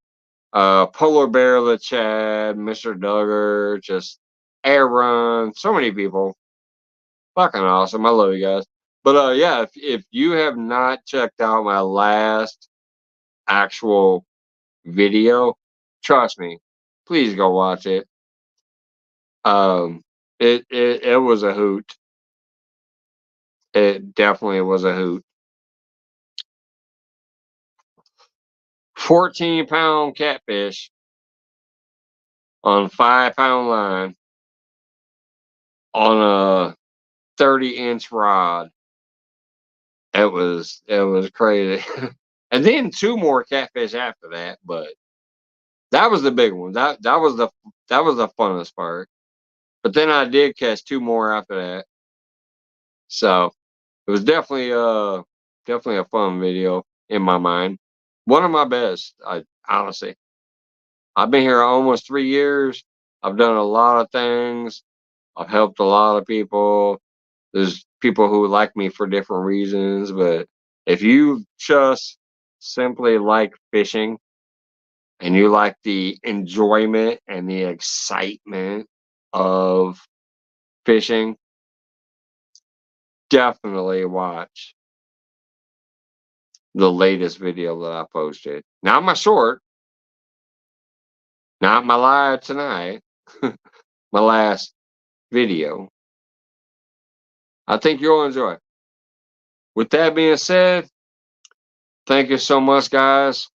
Speaker 1: Polar Bear, the Chad, Mr. Duggar, just Aaron, so many people. Fucking awesome. I love you guys. But yeah, if you have not checked out my last actual video, trust me, please go watch it. It was a hoot. It definitely was a hoot. 14-pound catfish on 5-pound line on a 30-inch rod. It was crazy. And then 2 more catfish after that, but that was the big one. That was the funnest part. But then I did catch 2 more after that. So it was definitely a fun video in my mind. One of my best, I honestly. I've been here almost 3 years. I've done a lot of things. I've helped a lot of people. There's people who like me for different reasons, but if you just simply like fishing and you like the enjoyment and the excitement of fishing, definitely watch the latest video that I posted. Not my short, not my live tonight, my last video. I think you'll enjoy. With that being said, thank you so much, guys.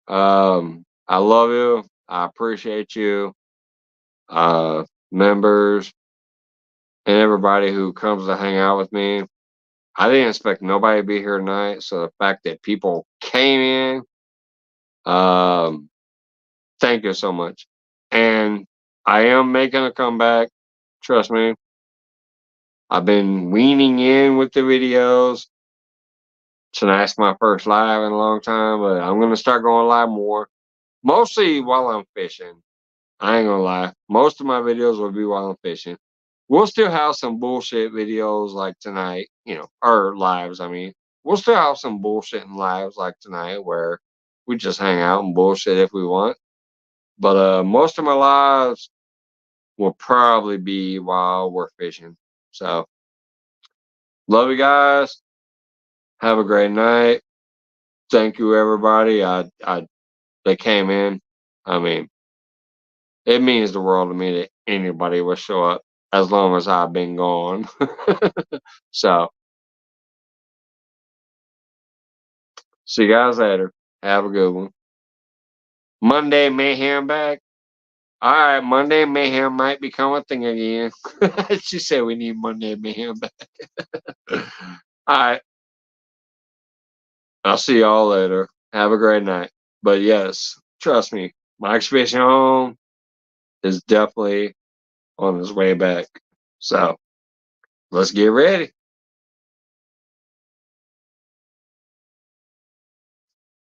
Speaker 1: I love you. I appreciate you, members, and everybody who comes to hang out with me. I didn't expect nobody to be here tonight, so the fact that people came in, um, thank you so much. And I am making a comeback. Trust me. I've been weaning in with the videos. Tonight's my first live in a long time, but I'm going to start going live more. Mostly while I'm fishing. I ain't gonna lie. Most of my videos will be while I'm fishing. We'll still have some bullshit videos like tonight, or lives, I mean. We'll still have some bullshitting lives like tonight where we just hang out and bullshit if we want. But most of my lives will probably be while we're fishing. So love you guys. Have a great night. Thank you everybody. They came in. I mean, it means the world to me that anybody will show up as long as I've been gone. So, see you guys later. Have a good one. Monday Mayhem back. All right, Monday Mayhem might become a thing again. She said we need Monday Mayhem back. All right. I'll see y'all later. Have a great night. But yes, trust me, my expedition home is definitely on his way back. So let's get ready.